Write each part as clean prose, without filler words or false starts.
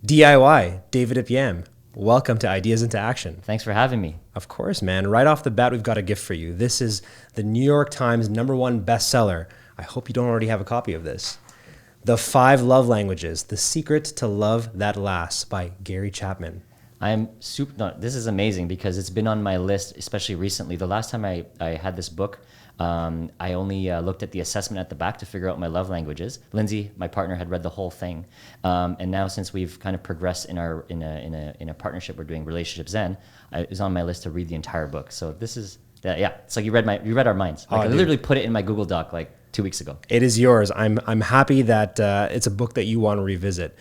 DIY, David Ip Yam. Welcome to Ideas into Action. Thanks for having me. Of course, man. Right off the bat, we've got a gift for you. This is the New York Times #1 bestseller. I hope you don't already have a copy of this. The 5 Love Languages, The Secret to Love That Lasts by Gary Chapman. This is amazing because it's been on my list, especially recently. The last time I had this book, I only looked at the assessment at the back to figure out my love languages. Lindsay, my partner, had read the whole thing, and now since we've kind of progressed in a partnership, we're doing Relationship Zen. It was on my list to read the entire book. So this is it's like you read our minds. Like I literally put it in my Google Doc like 2 weeks ago. It is yours. I'm happy that it's a book that you want to revisit.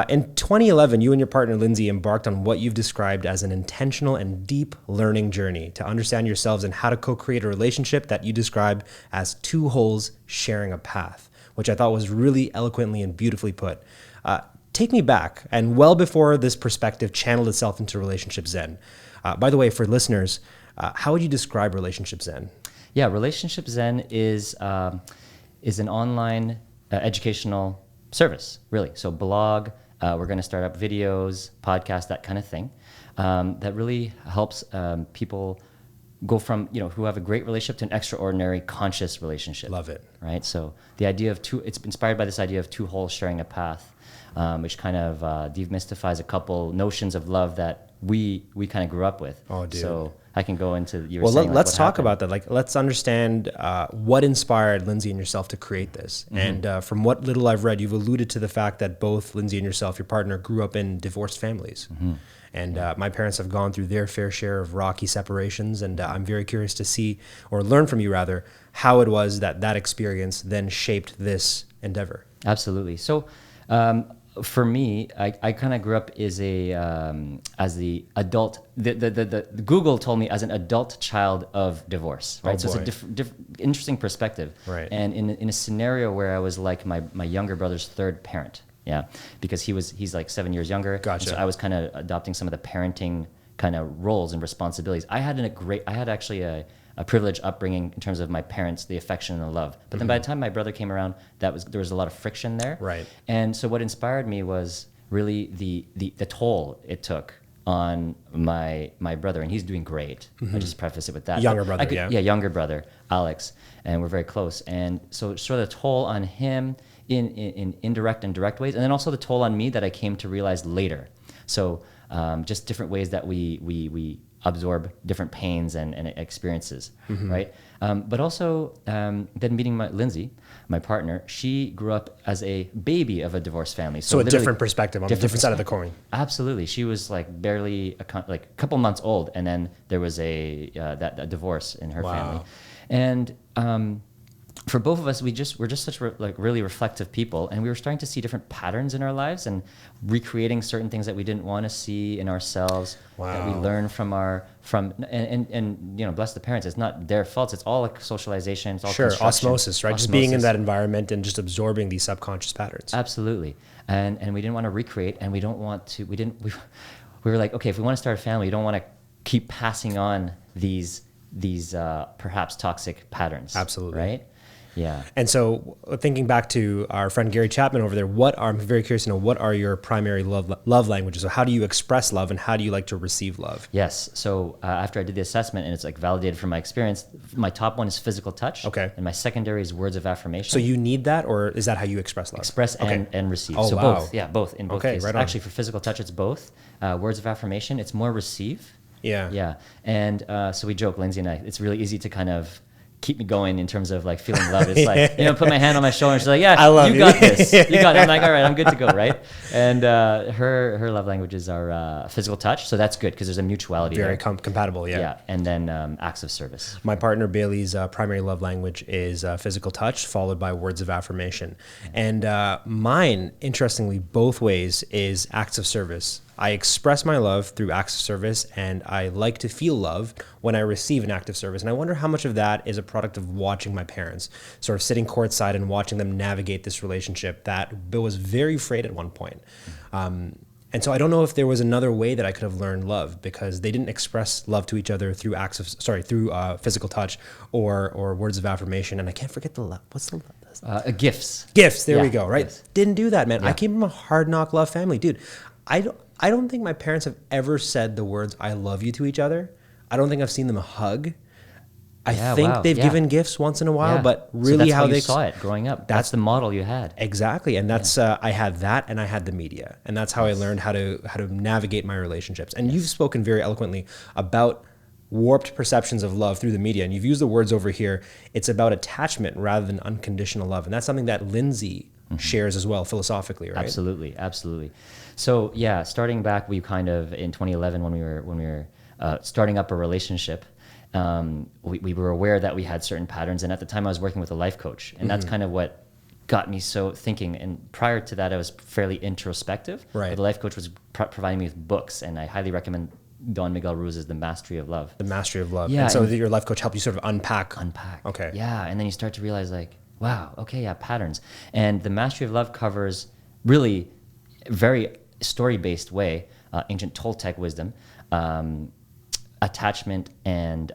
In 2011, you and your partner Lindsay embarked on what you've described as an intentional and deep learning journey to understand yourselves and how to co-create a relationship that you describe as 2 wholes sharing a path, which I thought was really eloquently and beautifully put. Take me back, and well before this perspective channeled itself into Relationship Zen. By the way, for listeners, how would you describe Relationship Zen? Yeah, Relationship Zen is an online educational service, really. So blog, we're going to start up videos, podcasts, that kind of thing, that really helps people go from, who have a great relationship to an extraordinary conscious relationship. Love it. Right? So the idea of it's inspired by this idea of 2 wholes sharing a path, which kind of demystifies a couple notions of love that we kind of grew up with. Oh, dude. So I can go into let's talk about that. Like, let's understand what inspired Lindsay and yourself to create this. Mm-hmm. And from what little I've read, you've alluded to the fact that both Lindsay and yourself, your partner, grew up in divorced families. Mm-hmm. And my parents have gone through their fair share of rocky separations. And I'm very curious to see, or learn from you rather, how it was that experience then shaped this endeavor. Absolutely. So for me, I kind of grew up as the adult. The Google told me as an adult child of divorce, right? So it's a interesting perspective, right? And in a scenario where I was like my younger brother's 3rd parent, because he's like 7 years younger. Gotcha. So I was kind of adopting some of the parenting kind of roles and responsibilities. I had actually a privileged upbringing in terms of my parents, the affection and the love. But then by the time my brother came around, there was a lot of friction there. Right. And so what inspired me was really the toll it took on my brother, and he's doing great. Mm-hmm. I just preface it with that. Younger brother, yeah. Yeah, younger brother, Alex, and we're very close. And so sort of the toll on him in indirect and direct ways, and then also the toll on me that I came to realize later. So just different ways that we absorb different pains and experiences, mm-hmm. right? But also then meeting Lindsay, my partner, she grew up as a baby of a divorced family. So a different perspective on the different side of the coin. Absolutely. She was like barely a couple months old, and then there was a divorce in her family. And for both of us, we're just such really reflective people, and we were starting to see different patterns in our lives and recreating certain things that we didn't want to see in ourselves. Wow. That we learned and bless the parents. It's not their faults. It's all like socialization. It's all osmosis, right? Just being in that environment and just absorbing these subconscious patterns. Absolutely, and we didn't want to recreate, and we don't want to. We were like, okay, if we want to start a family, you don't want to keep passing on these perhaps toxic patterns. Absolutely, right. Yeah. And so thinking back to our friend Gary Chapman over there, I'm very curious to know, what are your primary love languages? So how do you express love, and how do you like to receive love? Yes. So after I did the assessment, and it's like validated from my experience, my top one is physical touch. Okay. And my secondary is words of affirmation. So you need that, or is that how you express love? Express and receive. Oh, so wow. both. Yeah, both in both cases. Right on. Actually, for physical touch, it's both. Words of affirmation, it's more receive. Yeah. Yeah. And so we joke, Lindsay and I, it's really easy to kind of keep me going in terms of like feeling love. It's like, put my hand on my shoulder, and she's like, yeah, you got this. You got it. I'm like, all right, I'm good to go, right? And her love languages are physical touch, so that's good because there's a mutuality Very there. compatible, yeah. Yeah, and then acts of service. My partner Bailey's primary love language is physical touch, followed by words of affirmation. And mine, interestingly, both ways is acts of service. I express my love through acts of service, and I like to feel love when I receive an act of service. And I wonder how much of that is a product of watching my parents, sort of sitting courtside and watching them navigate this relationship that was very frayed at one point. And so I don't know if there was another way that I could have learned love, because they didn't express love to each other through through physical touch or words of affirmation. And I can't forget the love. What's the love? Gifts. Gifts. There we go. Right. Gifts. Didn't do that, man. Yeah. I came from a hard knock love family, dude. I don't think my parents have ever said the words "I love you" to each other. I don't think I've seen them hug. I think they've given gifts once in a while, but really so that's how you they saw it growing up. That's the model you had. Exactly, and that's I had that, and I had the media, and that's how I learned how to navigate my relationships. And you've spoken very eloquently about warped perceptions of love through the media, and you've used the words over here. It's about attachment rather than unconditional love, and that's something that Lindsay shares as well philosophically, right? Absolutely. So yeah, starting back, we kind of in 2011 when we were starting up a relationship. We were aware that we had certain patterns, and at the time I was working with a life coach, and that's kind of what got me so thinking. And prior to that, I was fairly introspective. Right. But the life coach was providing me with books, and I highly recommend Don Miguel Ruiz's The Mastery of Love. The Mastery of Love. Yeah, and so your life coach helped you sort of unpack. Okay. Yeah, and then you start to realize like, wow, okay, yeah, patterns. And The Mastery of Love covers really very story-based way, ancient Toltec wisdom, attachment, and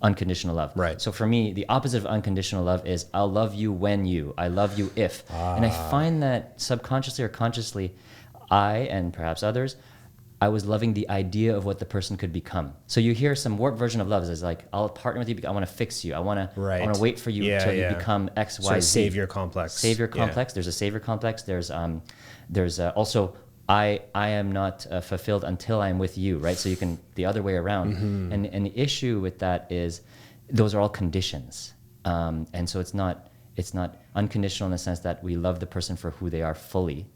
unconditional love. Right. So for me, the opposite of unconditional love is I'll love you when you, I love you if. And I find that subconsciously or consciously, I and perhaps others, I was loving the idea of what the person could become. So you hear some warped version of love is like, I'll partner with you because I want to fix you. I want to wait for you until you become X, Y, Z. Sort of savior complex. Savior complex. There's a savior complex. There's also I am not fulfilled until I'm with you, right? So you can the other way around. And the issue with that is those are all conditions, and so it's not unconditional in the sense that we love the person for who they are fully,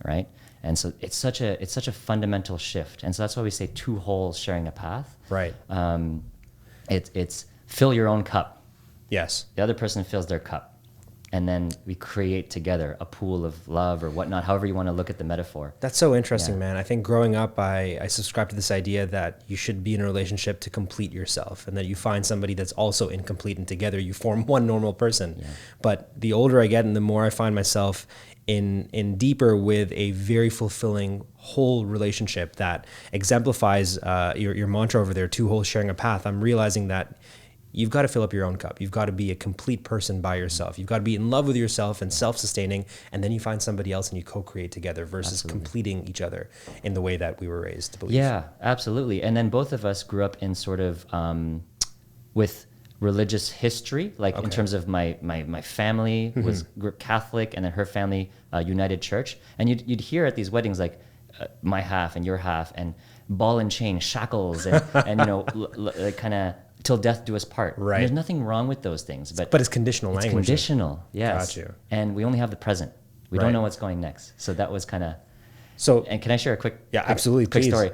right? And so it's such a fundamental shift, and so that's why we say two wholes sharing a path. Right. It's fill your own cup. Yes. The other person fills their cup. And then we create together a pool of love or whatnot, however you want to look at the metaphor. That's so interesting, man. I think growing up, I subscribed to this idea that you should be in a relationship to complete yourself, and that you find somebody that's also incomplete, and together you form one normal person. Yeah. But the older I get and the more I find myself in deeper with a very fulfilling whole relationship that exemplifies your mantra over there, two holes sharing a path, I'm realizing that you've got to fill up your own cup. You've got to be a complete person by yourself. You've got to be in love with yourself and self-sustaining, and then you find somebody else and you co-create together versus completing each other in the way that we were raised to believe. Yeah, absolutely. And then both of us grew up in sort of with religious history, like in terms of my family was Catholic, and then her family United Church. And you'd hear at these weddings like my half and your half, and ball and chain, shackles, and you know, like kind of till death do us part. Right. And there's nothing wrong with those things, but it's conditional language. It's conditional, yes. Got you. And we only have the present. We don't know what's going next. So that was kind of. So. And can I share a quick? Yeah, absolutely. Quick please. story.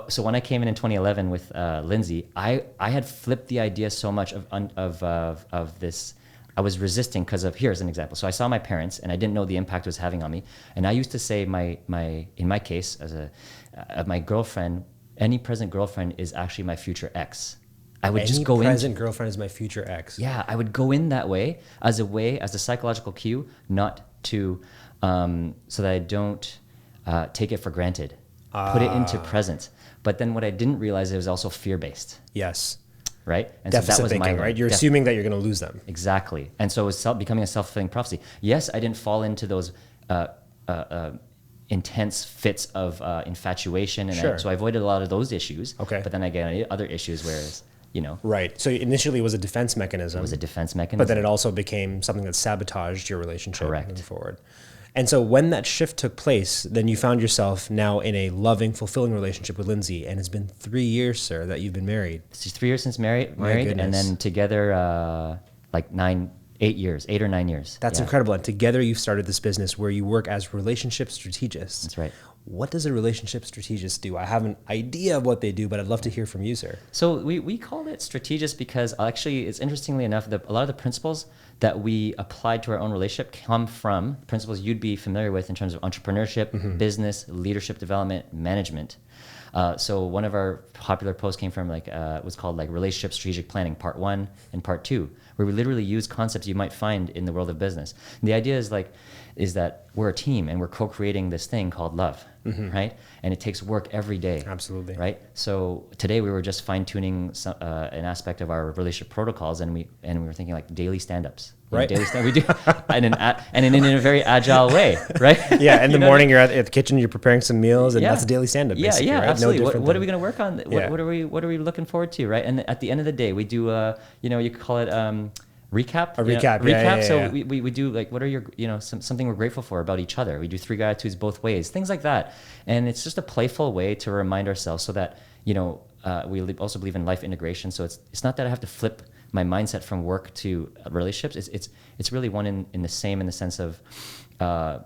So when I came in 2011 with Lindsay, I had flipped the idea so much of this. I was resisting because of, here's an example. So I saw my parents and I didn't know the impact it was having on me. And I used to say in my case, as my girlfriend, any present girlfriend is actually my future ex. I would just go in. Any present girlfriend is my future ex. Yeah, I would go in that way as a psychological cue, not to, so that I don't take it for granted. Put it into present. But then what I didn't realize, it was also fear-based. Yes. Right? And deficit so that was thinking, right? You're assuming that you're going to lose them. Exactly. And so it was becoming a self-fulfilling prophecy. Yes, I didn't fall into those intense fits of infatuation. And so I avoided a lot of those issues. Okay. But then I get other issues where, you know. Right. So initially it was a defense mechanism. It was a defense mechanism. But then it also became something that sabotaged your relationship moving Correct. forward. And so when that shift took place, then you found yourself now in a loving, fulfilling relationship with Lindsay. And it's been 3 years, sir, that you've been married. It's 3 years since married, and then together like 8 or 9 years. That's incredible. And together you've started this business where you work as relationship strategists. That's right. What does a relationship strategist do? I have an idea of what they do, but I'd love to hear from you, sir. So we called it strategist because actually, it's interestingly enough, a lot of the principles that we applied to our own relationship come from principles you'd be familiar with in terms of entrepreneurship, business, leadership development, management. So one of our popular posts came from was called relationship strategic planning, part 1 and part 2, where we literally use concepts you might find in the world of business. And the idea is that we're a team and we're co-creating this thing called love, right? And it takes work every day. Absolutely. Right? So today we were just fine-tuning an aspect of our relationship protocols, and we were thinking daily stand-ups. Right. Daily stand. We do, and in a very agile way, right? Yeah. In the morning, you're at the kitchen, you're preparing some meals, and that's a daily stand-up. Yeah, basically, yeah, right? absolutely. No What are we going to work on? Yeah. What are we looking forward to, right? And at the end of the day, we do you could call it recap. A recap. Recap. So Yeah. we do like, what are your something we're grateful for about each other. We do 3 gratitudes both ways, things like that, and it's just a playful way to remind ourselves so that we also believe in life integration. So it's not that I have to flip my mindset from work to relationships. It's really one in the same, in the sense of the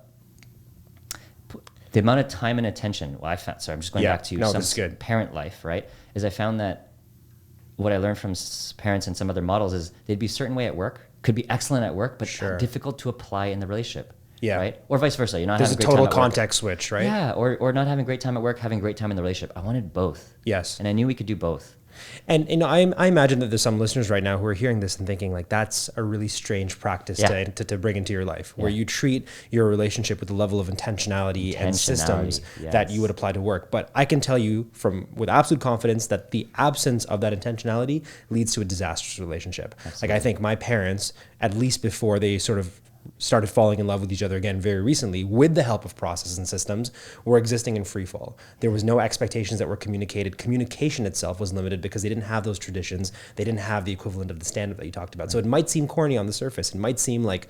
amount of time and attention. Well, I found, sorry, I'm just going back to some parent life, right? Is I found that what I learned from parents and some other models is they'd be a certain way at work, could be excellent at work, but difficult to apply in the relationship. Yeah. Right? Or vice versa. You're not There's having a great total time at work. context switch, right? Yeah. Or not having a great time at work, having a great time in the relationship. I wanted both. Yes. And I knew we could do both. And I imagine that there's some listeners right now who are hearing this and thinking like, that's a really strange practice to bring into your life, where you treat your relationship with a level of intentionality and systems that you would apply to work. But I can tell you with absolute confidence that the absence of that intentionality leads to a disastrous relationship. Absolutely. Like, I think my parents, at least before they sort of started falling in love with each other again very recently, with the help of processes and systems, were existing in free fall. There was no expectations that were communicated. Communication itself was limited because they didn't have those traditions. They didn't have the equivalent of the stand-up that you talked about. Right. So it might seem corny on the surface. It might seem like,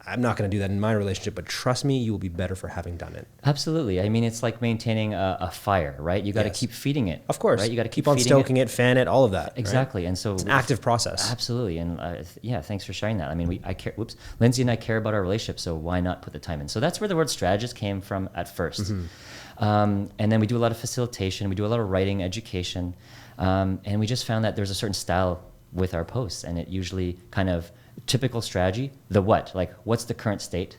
I'm not going to do that in my relationship, but trust me, you will be better for having done it. Absolutely. I mean, it's like maintaining a fire, right? You got to keep feeding it. Of course. Right? You got to keep on stoking it, fan it, all of that. Exactly. Right? And so it's an active process. Absolutely. And thanks for sharing that. I mean, Lindsay and I care about our relationship, so why not put the time in? So that's where the word strategist came from at first. Mm-hmm. And then we do a lot of facilitation, we do a lot of writing, education, and we just found that there's a certain style with our posts, and it usually kind of typical strategy, the what, like what's the current state?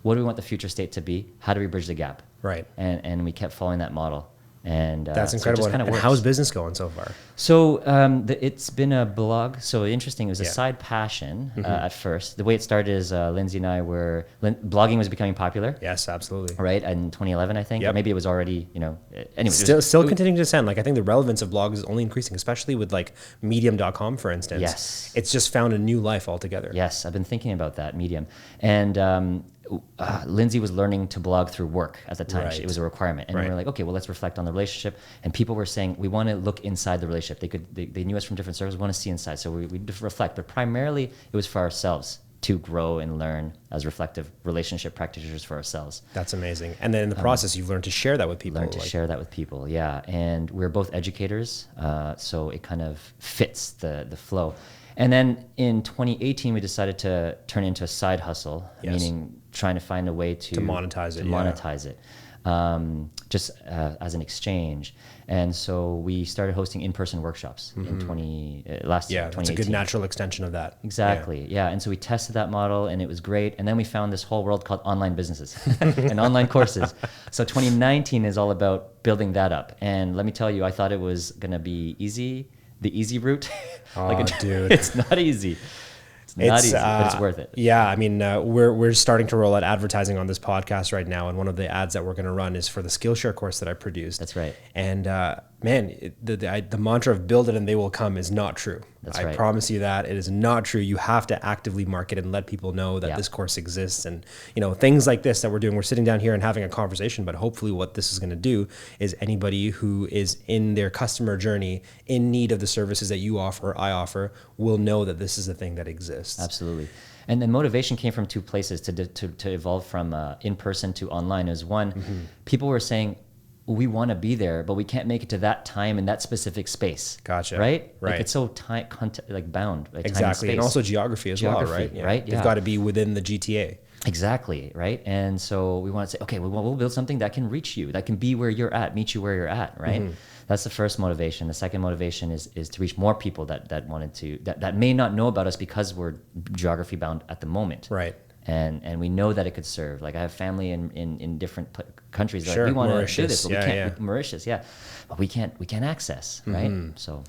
What do we want the future state to be? How do we bridge the gap? Right. And we kept following that model. And that's incredible. And how's business going so far? So it's been a blog. So interesting. It was a side passion at first. The way it started is Lindsay and I blogging was becoming popular. Yes, absolutely. Right, in 2011, I think. Yep. Or maybe it was already, anyway. Still continuing to ascend. Like, I think the relevance of blogs is only increasing, especially with like Medium.com, for instance. Yes. It's just found a new life altogether. Yes, I've been thinking about that, Medium. And Lindsay was learning to blog through work at the time. Right. It was a requirement. And we were like, okay, well, let's reflect on the relationship. And people were saying, we want to look inside the relationship. They knew us from different circles, we want to see inside. So we reflect. But primarily, it was for ourselves to grow and learn as reflective relationship practitioners for ourselves. That's amazing. And then in the process, you've learned to share that with people. Share that with people, yeah. And we're both educators, so it kind of fits the flow. And then in 2018, we decided to turn into a side hustle, meaning trying to find a way to monetize it. Just as an exchange. And so we started hosting in-person workshops in last year, 2018. That's a good natural extension of that. Exactly, yeah. And so we tested that model, and it was great. And then we found this whole world called online businesses and online courses. So 2019 is all about building that up. And let me tell you, I thought it was going to be the easy route. Dude. It's not easy. It's not easy, but it's worth it. Yeah, I mean, we're starting to roll out advertising on this podcast right now, and one of the ads that we're going to run is for the Skillshare course that I produced. That's right. And man, the mantra of build it and they will come is not true. That's I promise you that it is not true. You have to actively market and let people know that this course exists, and things like this that we're doing. We're sitting down here and having a conversation, but hopefully what this is going to do is anybody who is in their customer journey in need of the services that you offer, or I offer, will know that this is a thing that exists. Absolutely. And the motivation came from two places to evolve from in-person to online. Is one, people were saying, we want to be there, but we can't make it to that time in that specific space. Gotcha. Right? Right. Like it's so bound by time and space. And also geography as well, right? Yeah. Right? They've got to be within the GTA. Exactly, right? And so we want to say, okay, we'll build something that can reach you, that can be where you're at, meet you where you're at, right? That's the first motivation. The second motivation is to reach more people that wanted to, that may not know about us because we're geography bound at the moment. Right. And we know that it could serve. Like, I have family in different countries. Sure, like, we want Mauritius. to do this, but we can't. Mauritius, yeah, but we can't access, right? So,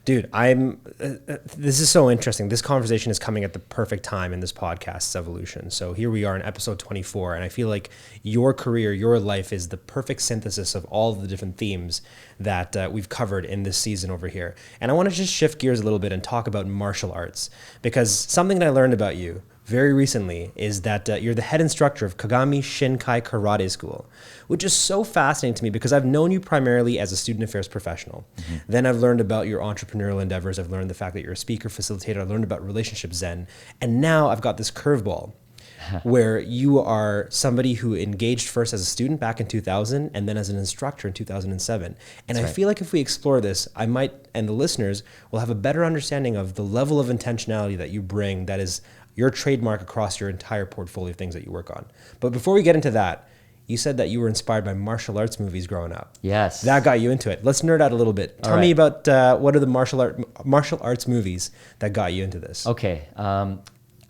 dude, this is so interesting. This conversation is coming at the perfect time in this podcast's evolution. So here we are in episode 24, and I feel like your career, your life is the perfect synthesis of all of the different themes that we've covered in this season over here. And I want to just shift gears a little bit and talk about martial arts, because something that I learned about you very recently is that you're the head instructor of Kagami Shinkai Karate School, which is so fascinating to me because I've known you primarily as a student affairs professional. Then I've learned about your entrepreneurial endeavors. I've learned the fact that you're a speaker, facilitator. I learned about Relationship Zen. And now I've got this curveball where you are somebody who engaged first as a student back in 2000 and then as an instructor in 2007. And I feel like if we explore this, I might, and the listeners will have a better understanding of the level of intentionality that you bring that is your trademark across your entire portfolio of things that you work on. But before we get into that, you said that you were inspired by martial arts movies growing up. Yes. That got you into it. Let's nerd out a little bit. Tell me about what are the martial arts movies that got you into this? Okay.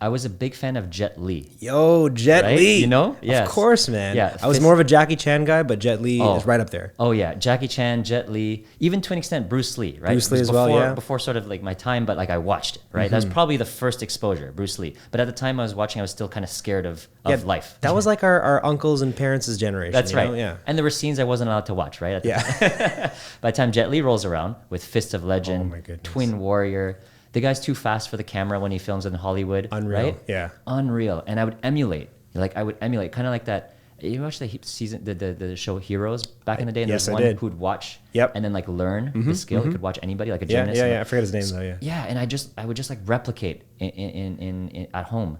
I was a big fan of Jet Li. Yo, Jet Li. You know? Yes. Of course, man. Yeah. I was more of a Jackie Chan guy, but Jet Li is right up there. Oh, yeah. Jackie Chan, Jet Li, even to an extent, Bruce Lee, right? Bruce Lee as well, yeah. Before sort of like my time, but like I watched it, right? That was probably the first exposure, Bruce Lee. But at the time I was watching, I was still kind of scared of life. That was like our uncles and parents' generation. That's right. Know? Yeah. And there were scenes I wasn't allowed to watch, right? By the time Jet Li rolls around with Fist of Legend, Twin Warrior, the guy's too fast for the camera when he films in Hollywood. Unreal, right? Yeah. Unreal. And I would emulate, kind of like that. You watched the show Heroes back in the day? And yes, there was one who'd watch and then like learn the skill. He could watch anybody, like a gymnast. Yeah. I forget his name though. Yeah. Yeah, and I would just like replicate in at home,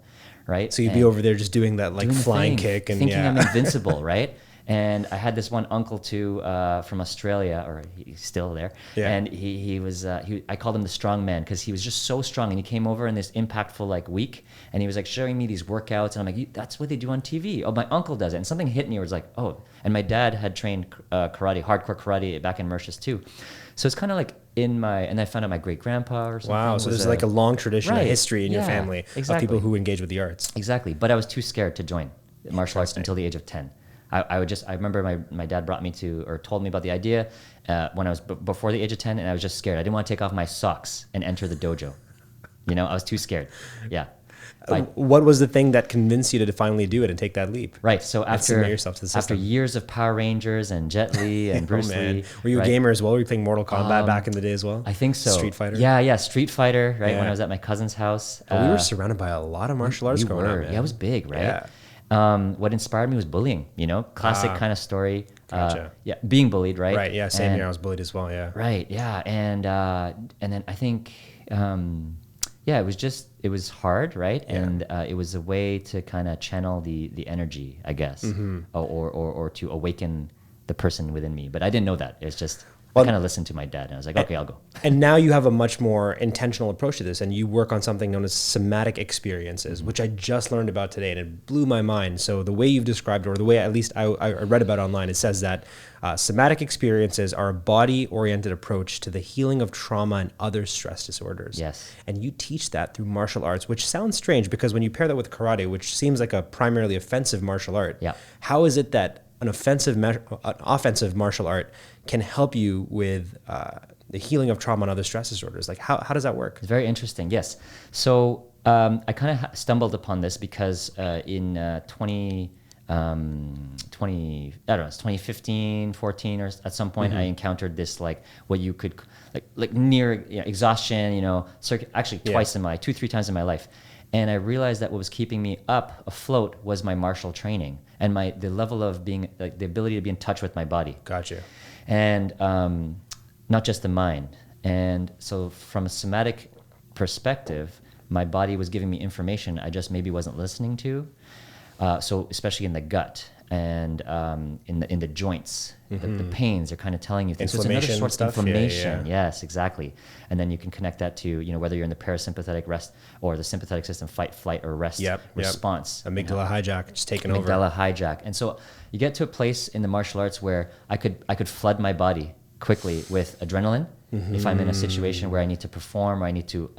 right? So you'd be over there just doing that like flying kick and thinking I'm invincible, right? And I had this one uncle too from Australia, or he's still there. Yeah. And he was I called him the strong man because he was just so strong. And he came over in this impactful like week, and he was like showing me these workouts, and I'm like, that's what they do on TV. Oh, my uncle does it. And something hit me. Where it was like, oh. And my dad had trained karate, hardcore karate back in Mauritius too. So it's kind of like and I found out my great grandpa or something. Wow. So there's like a long tradition, a history in your family of people who engage with the arts. Exactly. But I was too scared to join martial arts until the age of 10. I remember my dad brought me or told me about the idea when I was before the age of 10, and I was just scared. I didn't want to take off my socks and enter the dojo. I was too scared. Yeah. What was the thing that convinced you to finally do it and take that leap? Right. So after years of Power Rangers and Jet Li and Bruce Lee. Were you a gamer as well? Were you playing Mortal Kombat back in the day as well? I think so. Street Fighter? Yeah. Street Fighter, right? Yeah. When I was at my cousin's house. But we were surrounded by a lot of martial arts growing up, man. Yeah, it was big, right? Yeah. What inspired me was bullying, classic kind of story. Gotcha. Being bullied, right? Right, yeah, same here. I was bullied as well, yeah. Right, yeah, and then I think, it was hard, right? Yeah. And it was a way to kind of channel the energy, I guess, or to awaken the person within me. But I didn't know that. It's just I kind of listened to my dad, and I was like, okay, I'll go. And now you have a much more intentional approach to this, and you work on something known as somatic experiences, which I just learned about today, and it blew my mind. So the way you've described it, or the way at least I read about online, it says that somatic experiences are a body-oriented approach to the healing of trauma and other stress disorders. Yes. And you teach that through martial arts, which sounds strange because when you pair that with karate, which seems like a primarily offensive martial art, how is it that an offensive martial art can help you with the healing of trauma and other stress disorders? Like, how does that work? It's very interesting, yes. So I kind of stumbled upon this because in 2015, 14, or at some point, I encountered this, like, what you could, like near exhaustion, actually twice in my, 2-3 times in my life. And I realized that what was keeping me afloat was my martial training and the level of being, like, the ability to be in touch with my body. Gotcha. And not just the mind. And so from a somatic perspective, my body was giving me information I just maybe wasn't listening to. So especially in the gut and in the joints, the pains are kind of telling you things. So it's another sort of inflammation. Yeah. Yes, exactly. And then you can connect that to whether you're in the parasympathetic rest or the sympathetic system, fight, flight, or rest response. Amygdala hijack, just taking over. Amygdala hijack. And so you get to a place in the martial arts where I could flood my body quickly with adrenaline. If I'm in a situation where I need to perform or I need to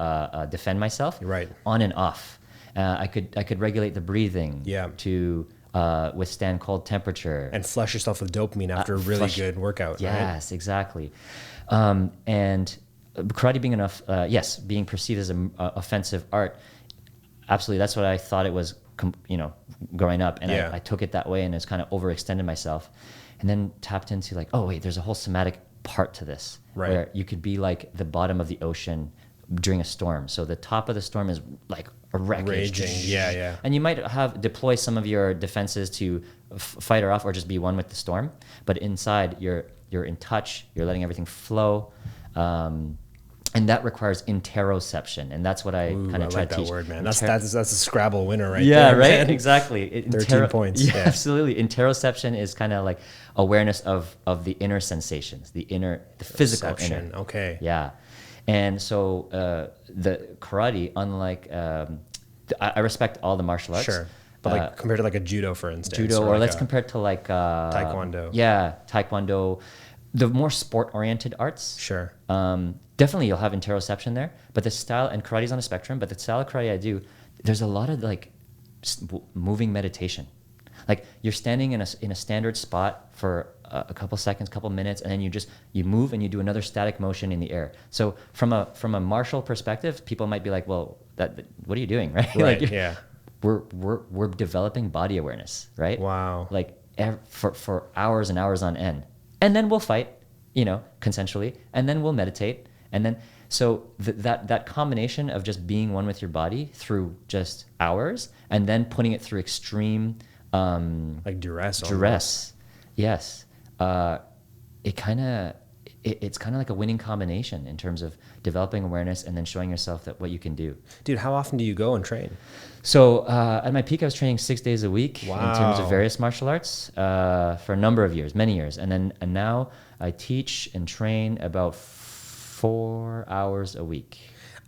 defend myself. Right. On and off. I could regulate the breathing to withstand cold temperature. And flush yourself with dopamine after a really good workout. Yes, right? Exactly. And karate being being perceived as an offensive art, absolutely, that's what I thought it was, growing up. And I took it that way and it's kind of overextended myself. And then tapped into like, oh, wait, there's a whole somatic part to this. Right. Where you could be like the bottom of the ocean during a storm. So the top of the storm is like a wreckage. Raging. Yeah. And you might deploy some of your defenses to fight her off or just be one with the storm. But inside, you're in touch. You're letting everything flow. And that requires interoception, and that's what I kind of try to teach. I like that word, man. That's a Scrabble winner right there. Yeah, right. Man. Exactly. 13 points. Yeah, absolutely. Interoception is kind of like awareness of the inner sensations, the physical inner. Okay. Yeah, and so the karate, unlike I respect all the martial arts. Sure. But like compared to like a judo, for instance. Judo, or let's compare it to like Taekwondo. Yeah, Taekwondo. The more sport-oriented arts. Sure. Definitely you'll have interoception there, but the style, and karate's on a spectrum, but the style of karate I do, there's a lot of like moving meditation. Like you're standing in a standard spot for a couple seconds, couple minutes, and then you move and you do another static motion in the air. So from a martial perspective, people might be like, well, what are you doing, right? Right, like, yeah. We're developing body awareness, right? Wow. Like for hours and hours on end. And then we'll fight, consensually, and then we'll meditate. And then, so that combination of just being one with your body through just hours and then putting it through extreme, like duress. Yes. It's kind of like a winning combination in terms of developing awareness and then showing yourself that what you can do. Dude, how often do you go and train? So at my peak, I was training 6 days a week. Wow. In terms of various martial arts for a number of years, many years. And now I teach and train about 4 hours a week.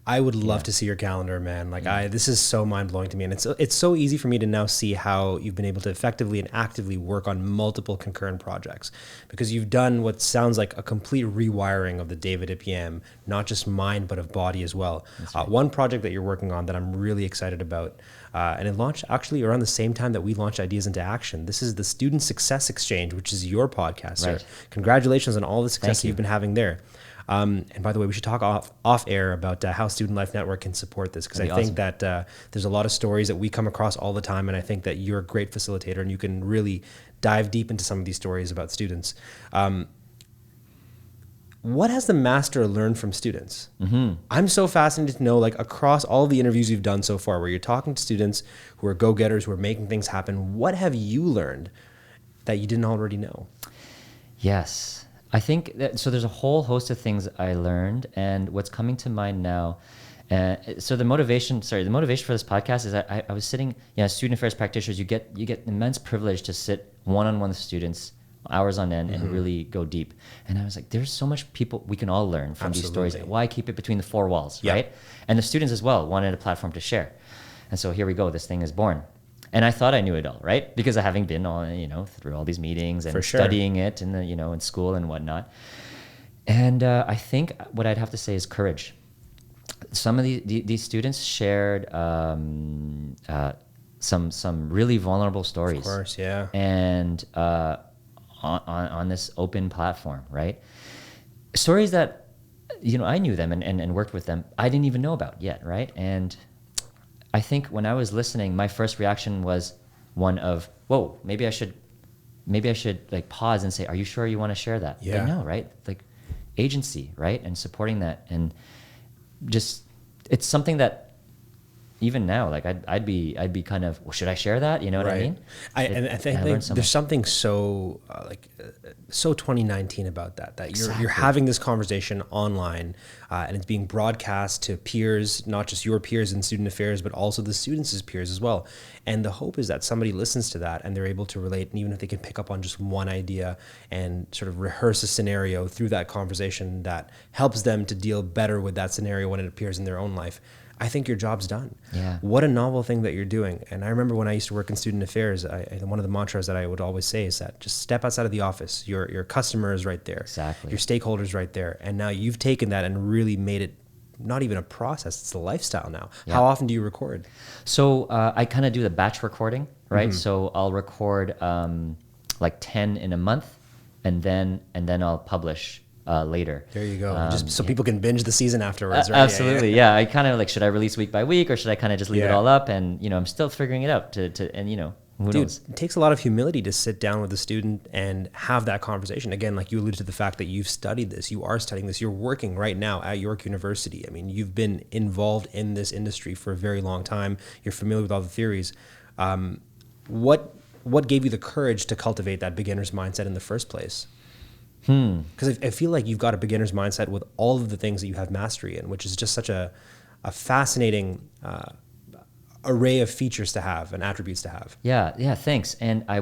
I would love to see your calendar, man. Like this is so mind blowing to me, and it's so easy for me to now see how you've been able to effectively and actively work on multiple concurrent projects, because you've done what sounds like a complete rewiring of the David Ip Yam, not just mind but of body as well. Right. One project that you're working on that I'm really excited about, and it launched actually around the same time that we launched Ideas into Action. This is the Student Success Exchange, which is your podcast. Right. Sir. Congratulations on all the success you've been having there. And by the way, we should talk off air about how Student Life Network can support this, because I think that there's a lot of stories that we come across all the time, and I think that you're a great facilitator and you can really dive deep into some of these stories about students. What has the master learned from students? Mm-hmm. I'm so fascinated to know, like, across all the interviews you've done so far, where you're talking to students who are go-getters, who are making things happen, what have you learned that you didn't already know? Yes. I think so there's a whole host of things I learned, and what's coming to mind now. So the motivation for this podcast is that I was sitting, student affairs practitioners, you get immense privilege to sit one-on-one with students hours on end and really go deep. And I was like, there's so much people we can all learn from these stories. Why keep it between the four walls, right? And the students as well wanted a platform to share. And so here we go, this thing is born. And I thought I knew it all, right? Because of having been through all these meetings and studying it and in school and whatnot. And I think what I'd have to say is courage. Some of these students shared some really vulnerable stories. Of course, yeah. And on this open platform, right? Stories that I knew them and worked with them, I didn't even know about yet, right? And I think when I was listening, my first reaction was one of, whoa, maybe I should like pause and say, are you sure you want to share that? Yeah. But no, right? Like agency, right? And supporting that, and just, it's something that even now, like I'd be kind of, well, should I share that? You know what I mean? I think there's something so so 2019 about that you're having this conversation online, and it's being broadcast to peers, not just your peers in student affairs, but also the students' peers as well. And the hope is that somebody listens to that and they're able to relate, and even if they can pick up on just one idea and sort of rehearse a scenario through that conversation that helps them to deal better with that scenario when it appears in their own life, I think your job's done. Yeah. What a novel thing that you're doing. And I remember when I used to work in student affairs, one of the mantras that I would always say is that just step outside of the office. Your customer is right there. Exactly. Your stakeholders right there. And now you've taken that and really made it not even a process, it's a lifestyle now. Yeah. How often do you record? So I kind of do the batch recording, right? Mm-hmm. So I'll record like 10 in a month, and then I'll publish later. There you go. Just so people can binge the season afterwards, right? Absolutely, yeah. I kind of like, should I release week by week, or should I kind of just leave it all up? And I'm still figuring it out. Who Dude, knows? it takes a lot of humility to sit down with a student and have that conversation. Again, like you alluded to the fact that you've studied this, you are studying this, you're working right now at York University. I mean, you've been involved in this industry for a very long time. You're familiar with all the theories. What gave you the courage to cultivate that beginner's mindset in the first place? Because I feel like you've got a beginner's mindset with all of the things that you have mastery in, which is just such a fascinating array of features to have and attributes to have. Yeah, thanks. And I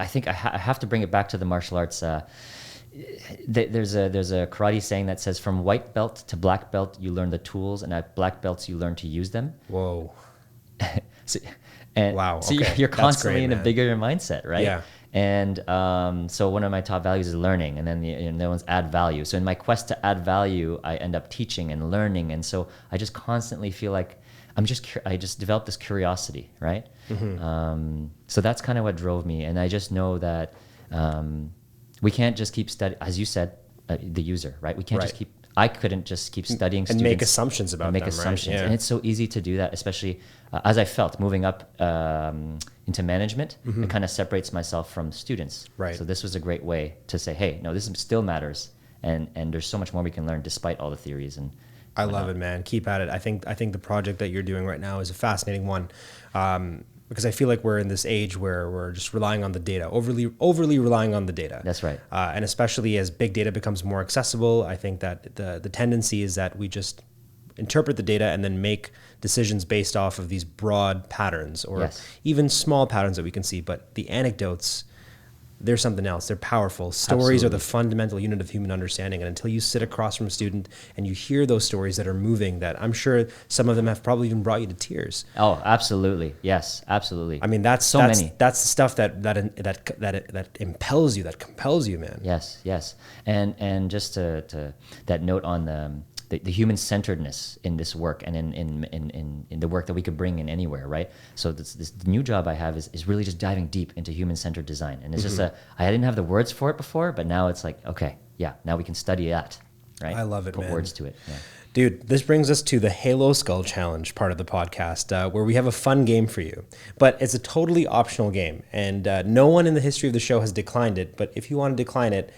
think I have to bring it back to the martial arts. There's a karate saying that says, from white belt to black belt, you learn the tools, and at black belts, you learn to use them. Whoa. Wow. So Okay. you're That's constantly great, in a man. bigger mindset, right? Yeah. And so one of my top values is learning, and then the other one's add value. So in my quest to add value, I end up teaching and learning, and so I just constantly feel like I just developed this curiosity, right? So that's kind of what drove me, and I just know that we can't just keep studying, as you said, the user, right? We can't just keep. I couldn't just keep studying And students make assumptions about and make them, assumptions, right? Yeah. and it's so easy to do that, especially as I felt moving up into management. It kind of separates myself from students. Right. So this was a great way to say, hey, no, this still matters, and there's so much more we can learn despite all the theories. And I love it, man. Keep at it. I think the project that you're doing right now is a fascinating one, because I feel like we're in this age where we're just relying on the data, overly relying on the data. That's right. And especially as big data becomes more accessible, I think that the tendency is that we just interpret the data and then make decisions based off of these broad patterns or even small patterns that we can see. But the anecdotes, they're something else. They're powerful. Stories are the fundamental unit of human understanding. And until you sit across from a student and you hear those stories that are moving, that I'm sure some of them have probably even brought you to tears. Oh, absolutely. Yes, absolutely. I mean, that's the stuff that impels you, that compels you, man. Yes. And just to that note on the human-centeredness in this work and in the work that we could bring in anywhere, right? So this new job I have is really just diving deep into human-centered design. And it's just I didn't have the words for it before, but now it's like, okay, yeah, now we can study that, right? I love it, Put man. words to it, yeah. Dude, this brings us to the Halo Skull Challenge part of the podcast, where we have a fun game for you. But it's a totally optional game, and no one in the history of the show has declined it. But if you want to decline it,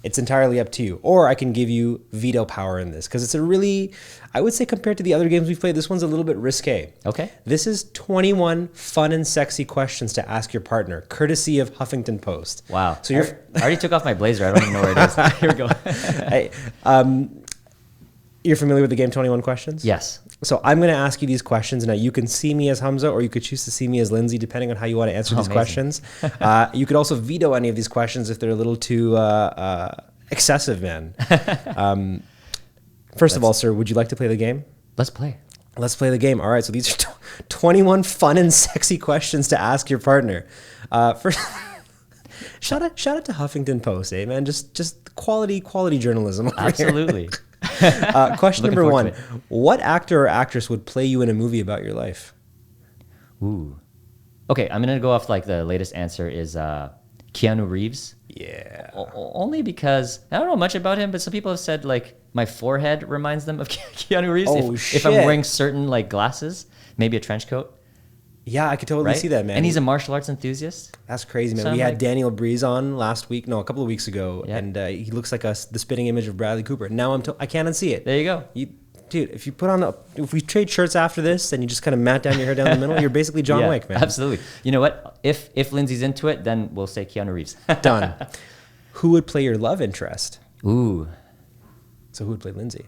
it's entirely up to you. Or I can give you veto power in this, because it's a really, I would say compared to the other games we've played, this one's a little bit risque. Okay. This is 21 fun and sexy questions to ask your partner, courtesy of Huffington Post. Wow. So I already took off my blazer. I don't even know where it is. Here we go. You're familiar with the game 21 Questions? Yes. So I'm going to ask you these questions. Now, you can see me as Hamza, or you could choose to see me as Lindsay, depending on how you want to answer these questions. You could also veto any of these questions if they're a little too excessive, man. First of all, sir, would you like to play the game? Let's play. Let's play the game. All right, so these are 21 fun and sexy questions to ask your partner. First, shout out to Huffington Post, man. Just quality journalism. Absolutely. Question number one. What actor or actress would play you in a movie about your life? Ooh. Okay, I'm going to go off like the latest answer is Keanu Reeves. Yeah. Only because I don't know much about him, but some people have said like my forehead reminds them of Keanu Reeves. Oh, if I'm wearing certain like glasses, maybe a trench coat. Yeah, I could totally see that, man. And he's a martial arts enthusiast. That's crazy, man. So We had Daniel Breeze on a couple of weeks ago, Yeah. and he looks like the spitting image of Bradley Cooper. Now I can't unsee it. There you go. Dude, if we trade shirts after this, and you just kind of mat down your hair down the middle, you're basically John Wick, man. Absolutely. You know what? If Lindsay's into it, then we'll say Keanu Reeves. Done. Who would play your love interest? Ooh. So who would play Lindsay?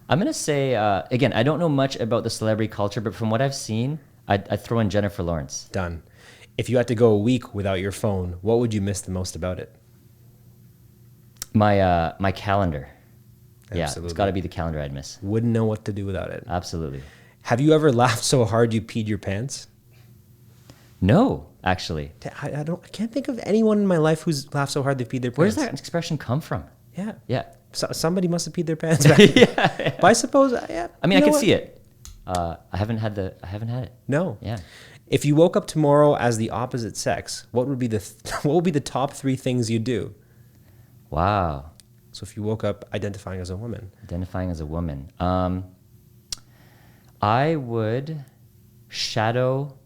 I'm going to say, again, I don't know much about the celebrity culture, but from what I've seen, I'd throw in Jennifer Lawrence. Done. If you had to go a week without your phone, what would you miss the most about it? My calendar. Absolutely. Yeah, it's got to be the calendar I'd miss. Wouldn't know what to do without it. Absolutely. Have you ever laughed so hard you peed your pants? No, actually. I can't think of anyone in my life who's laughed so hard they peed their pants. Where does that expression come from? Yeah. Yeah. So, somebody must have peed their pants back. Yeah. But I suppose, yeah. I mean, I can see it. I haven't had it. No. Yeah. If you woke up tomorrow as the opposite sex, what would be the top 3 things you'd do? Wow. So if you woke up identifying as a woman. Identifying as a woman. I would shadow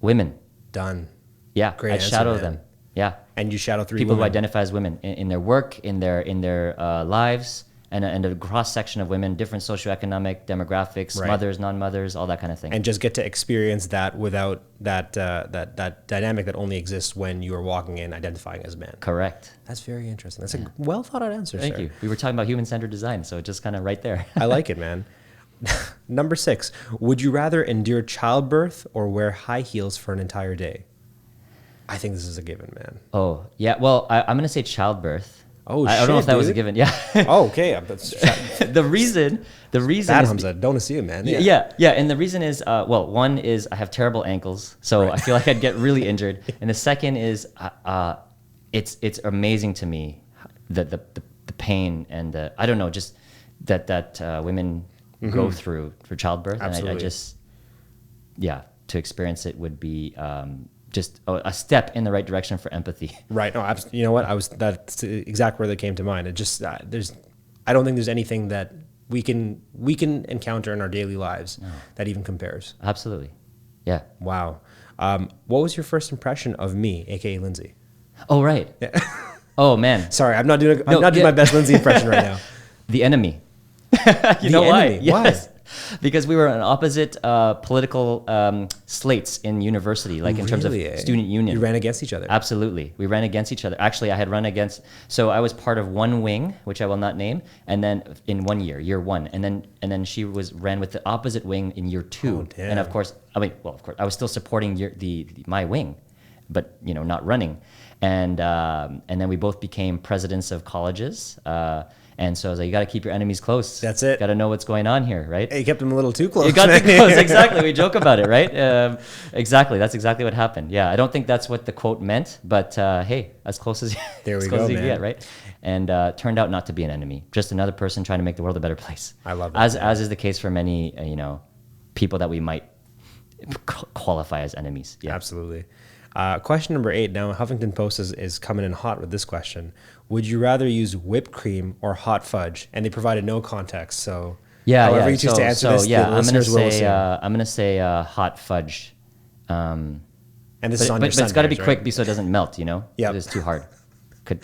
Women. Done. Yeah, Great I answer, shadow man. them. Yeah, And you shadow three people who women. identify as women in their work, in their lives, and a cross section of women, different socioeconomic demographics, Right. mothers, non-mothers, all that kind of thing. And just get to experience that without that dynamic that only exists when you are walking in identifying as a man. Correct. That's very interesting. That's a well thought out answer, Thank sir. you. We were talking about human-centered design, so just kind of right there. I like it, man. Number 6, would you rather endure childbirth or wear high heels for an entire day? I think this is a given, man. Oh, yeah. Well, I'm going to say childbirth. Oh, I don't know shit, if that was a dude. given. Yeah. Oh, okay. That's the reason bad, is Hamza. Don't assume, man. yeah. And the reason is, well, one is I have terrible ankles, so I feel like I'd get really injured. And the second is, it's amazing to me the pain and I don't know, just that women go through for childbirth. Absolutely. And I just, to experience it would be just a step in the right direction for empathy. Right. No, you know what? That's the exact word that came to mind. It just, I don't think there's anything that we can encounter in our daily lives that even compares. Absolutely. Yeah. Wow. What was your first impression of me, aka Lindsay? Oh, right. Oh, man. Sorry, I'm not doing No, my best Lindsay impression right now. The enemy. You The know why? enemy? Why? Yes. Because we were on opposite political slates in university, like in terms of Really, eh? student union. You ran against each other. Absolutely. We ran against each other. Actually, I had run against, so I was part of one wing, which I will not name, and then in one year 1, and then she ran with the opposite wing in year 2. Oh, damn. And of course, I was still supporting my wing, but not running. And then we both became presidents of colleges. And so I was like, you got to keep your enemies close. That's it. Got to know what's going on here, right? Hey, you kept him a little too close. You got man. too close, exactly. We joke about it, right? Exactly. That's exactly what happened. Yeah, I don't think that's what the quote meant, but hey, as close as There we as close go, as you man. get, right? And turned out not to be an enemy, just another person trying to make the world a better place. I love that, As is the case for many, people that we might qualify as enemies. Yeah. Absolutely. Question number 8. Now, Huffington Post is coming in hot with this question. Would you rather use whipped cream or hot fudge? And they provided no context. So, however you choose to answer this, the listeners will assume. I'm gonna say hot fudge. And this is on But your it's got to be Sundays, quick right? so it doesn't melt. Yep. It's too hard. Could.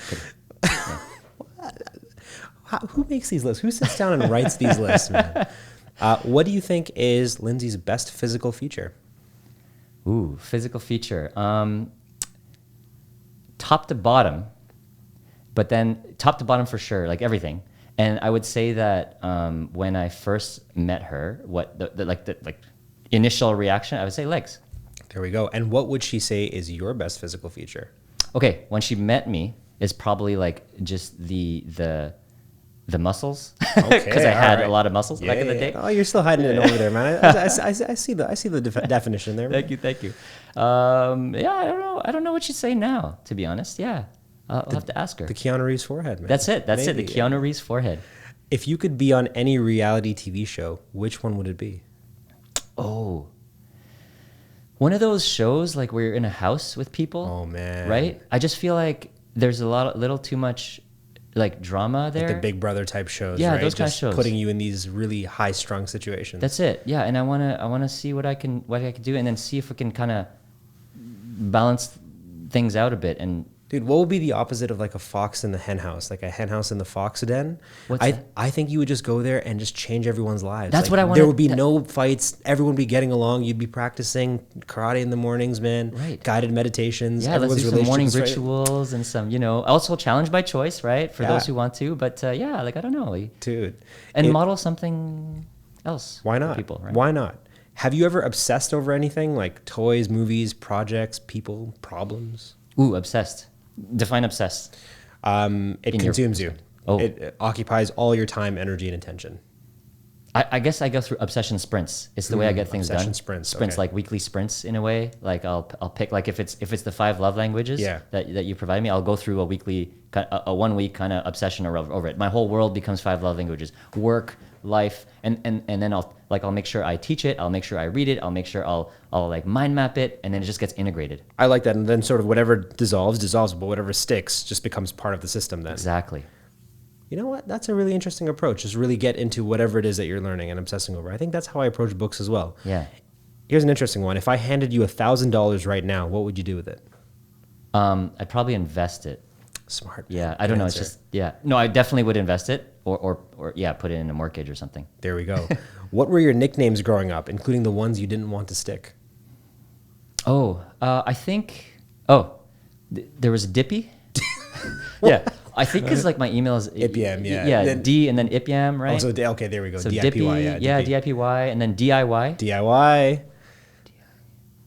Who makes these lists? Who sits down and writes these lists, man? What do you think is Lindsay's best physical feature? Ooh, physical feature. Top to bottom, but then top to bottom for sure, like everything. And I would say that when I first met her, what the initial reaction, I would say legs. There we go. And what would she say is your best physical feature? Okay, when she met me, it's probably like just the muscles, because Okay, I had all right. a lot of muscles back in the day. Oh, you're still hiding it over there, man. I see the definition there. Man. Thank you. Yeah, I don't know what she'd say now, to be honest. Yeah, I'll have to ask her. The Keanu Reeves forehead, man. That's it. The Maybe. Keanu Reeves forehead. If you could be on any reality TV show, which one would it be? Oh, one of those shows like where you're in a house with people. Oh, man. Right? I just feel like there's little too much like drama there. Like the Big Brother type shows, Yeah, right? those kind of Just shows. putting you in these really high strung situations. That's it. Yeah, and I wanna see what I can do, and then see if we can kind of balance things out a bit. And Dude, what would be the opposite of like a fox in the hen house? Like a hen house in the fox den? What's that? I think you would just go there and just change everyone's lives. That's Like, what I wanna- There would be no fights. Everyone would be getting along. You'd be practicing karate in the mornings, man. Right. Guided meditations. yeah, let's Everyone's do some morning relationships, right? rituals and some, also challenge by choice, right? For Yeah. those who want to. But yeah, like I don't know, Dude. and It- model something else. Why for not? people? Right? Why not? Have you ever obsessed over anything like toys, movies, projects, people, problems? Ooh, obsessed. Define obsessed. It In your- consumes you. Oh. It occupies all your time, energy, and attention. I guess I go through obsession sprints. It's the way I get things obsession done. sprints, Sprints, okay. like weekly sprints in a way. Like I'll pick, like if it's the 5 love languages Yeah. that you provide me, I'll go through a weekly, a 1 week kind of obsession over it. My whole world becomes 5 love languages: work, life, and then I'll make sure I teach it. I'll make sure I read it. I'll make sure I'll like mind map it, and then it just gets integrated. I like that. And then sort of whatever dissolves, but whatever sticks just becomes part of the system then. Exactly. You know what? That's a really interesting approach. Just really get into whatever it is that you're learning and obsessing over. I think that's how I approach books as well. Yeah. Here's an interesting one. If I handed you $1,000 right now, what would you do with it? I'd probably invest it. Smart. Yeah, I don't know. It's just, yeah. No, I definitely would invest it or yeah, put it in a mortgage or something. There we go. What were your nicknames growing up, including the ones you didn't want to stick? Oh, I think, there was Dippy. Yeah, I think because like my email is Ip Yam, yeah. Yeah, Then, D and then Ip Yam, right? Oh, so okay, there we go. So DIPY, Dippy, yeah, DIPY, and then DIY. DIY.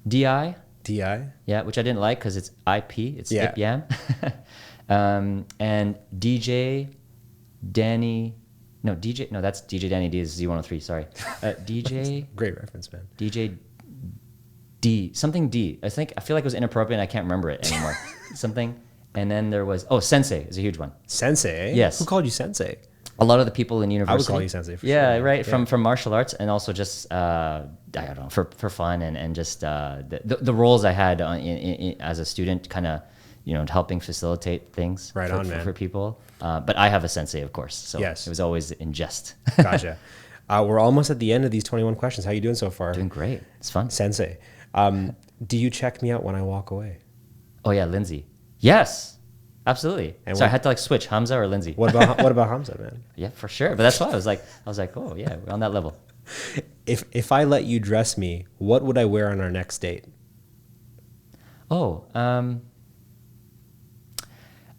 DI, DI. yeah, which I didn't like because it's IP, it's Yeah. Ip Yam. And DJ Danny, no, that's DJ Danny D is Z103, sorry. DJ, Great reference, man. DJ D, something D. I feel like it was inappropriate and I can't remember it anymore. Something. And then there was, Sensei is a huge one. Sensei? Yes. Who called you Sensei? A lot of the people in university. I would call you Sensei for yeah, sure. right. Yeah. From martial arts and also just, I don't know, for fun and just the roles I had as a student kind of, helping facilitate things Right on, man. For people. But I have a sensei, of course. So Yes. it was always in jest. Gotcha. We're almost at the end of these 21 questions. How you doing so far? Doing great. It's fun. Sensei. Do you check me out when I walk away? Oh, yeah, Lindsay. Yes, absolutely. And So I had to like switch Hamza or Lindsay. What about Hamza, man? Yeah, for sure. But that's why I was like, oh yeah, we're on that level. If I let you dress me, what would I wear on our next date? Oh,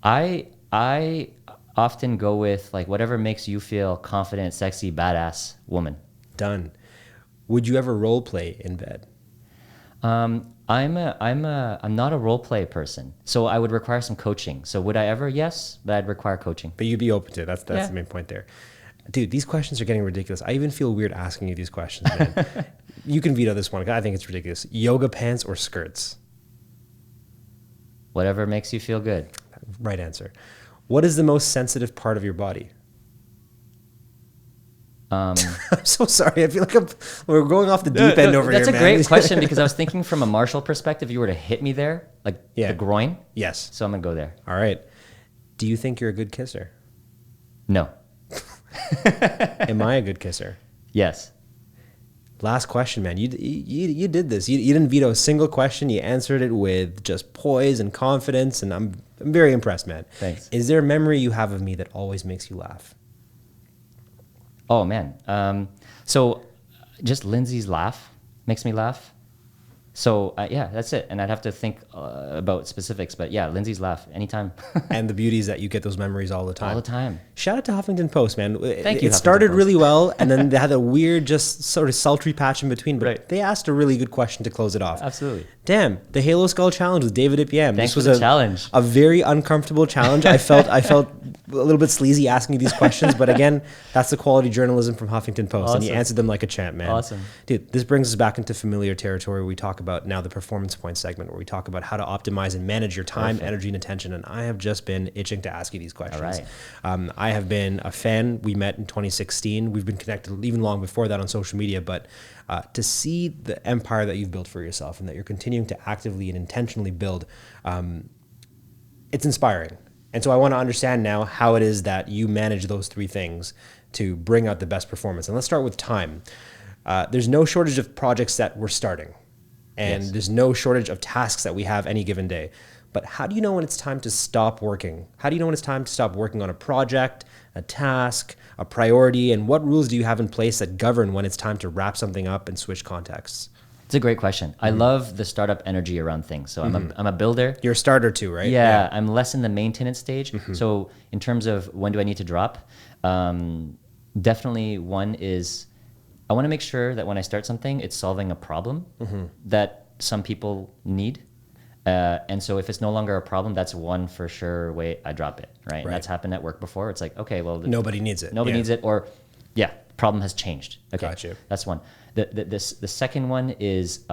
I often go with like whatever makes you feel confident, sexy, badass woman. Done. Would you ever role play in bed? I'm not a role play person, so I would require some coaching. So would I ever? Yes, but I'd require coaching. But you'd be open to it. That's Yeah. the main point there. Dude, these questions are getting ridiculous. I even feel weird asking you these questions, man. You can veto this one. I think it's ridiculous. Yoga pants or skirts? Whatever makes you feel good. Right answer. What is the most sensitive part of your body? I'm so sorry. I feel like we're going off the deep end over That's here, a man. great question because I was thinking from a martial perspective, you were to hit me there, like the groin. Yes. So I'm gonna go there. All right. Do you think you're a good kisser? No. Am I a good kisser? Yes. Last question, man. You did this. You didn't veto a single question. You answered it with just poise and confidence, and I'm very impressed, man. Thanks. Is there a memory you have of me that always makes you laugh? Oh man. So just Lindsay's laugh makes me laugh. So yeah, that's it. And I'd have to think about specifics, but yeah, Lindsay's laugh anytime. And the beauty is that you get those memories all the time. All the time. Shout out to Huffington Post, man. Thank you, It started Huffington Post. really well, and then they had a weird, just sort of sultry patch in between. But Right. they asked a really good question to close it off. Absolutely. Damn, the Halo Skull Challenge with David Ip Yam. Thanks This was for the challenge. a very uncomfortable challenge. I felt a little bit sleazy asking you these questions, but again, that's the quality journalism from Huffington Post, and you Awesome. answered them like a champ, man. Awesome. Dude, this brings us back into familiar territory where we talk about now the performance point segment, where we talk about how to optimize and manage your time, energy, and attention. And I have just been itching to ask you these questions. All right. I have been a fan. We met in 2016. We've been connected even long before that on social media, but to see the empire that you've built for yourself and that you're continuing to actively and intentionally build, it's inspiring. And so I want to understand now how it is that you manage those three things to bring out the best performance. And let's start with time. There's no shortage of projects that we're starting, and Yes. there's no shortage of tasks that we have any given day. But how do you know when it's time to stop working? How do you know when it's time to stop working on a project, a task, a priority? And what rules do you have in place that govern when it's time to wrap something up and switch contexts? It's a great question. I love the startup energy around things. So I'm a builder. You're a starter too, right? Yeah, I'm less in the maintenance stage. So in terms of when do I need to drop, definitely one is I want to make sure that when I start something, it's solving a problem that some people need. And so if it's no longer a problem, that's one for sure way I drop it, right? And that's happened at work before. It's like, okay, well, Nobody needs it. Nobody needs it, or yeah, problem has changed. Okay, Got you. That's one. The second one is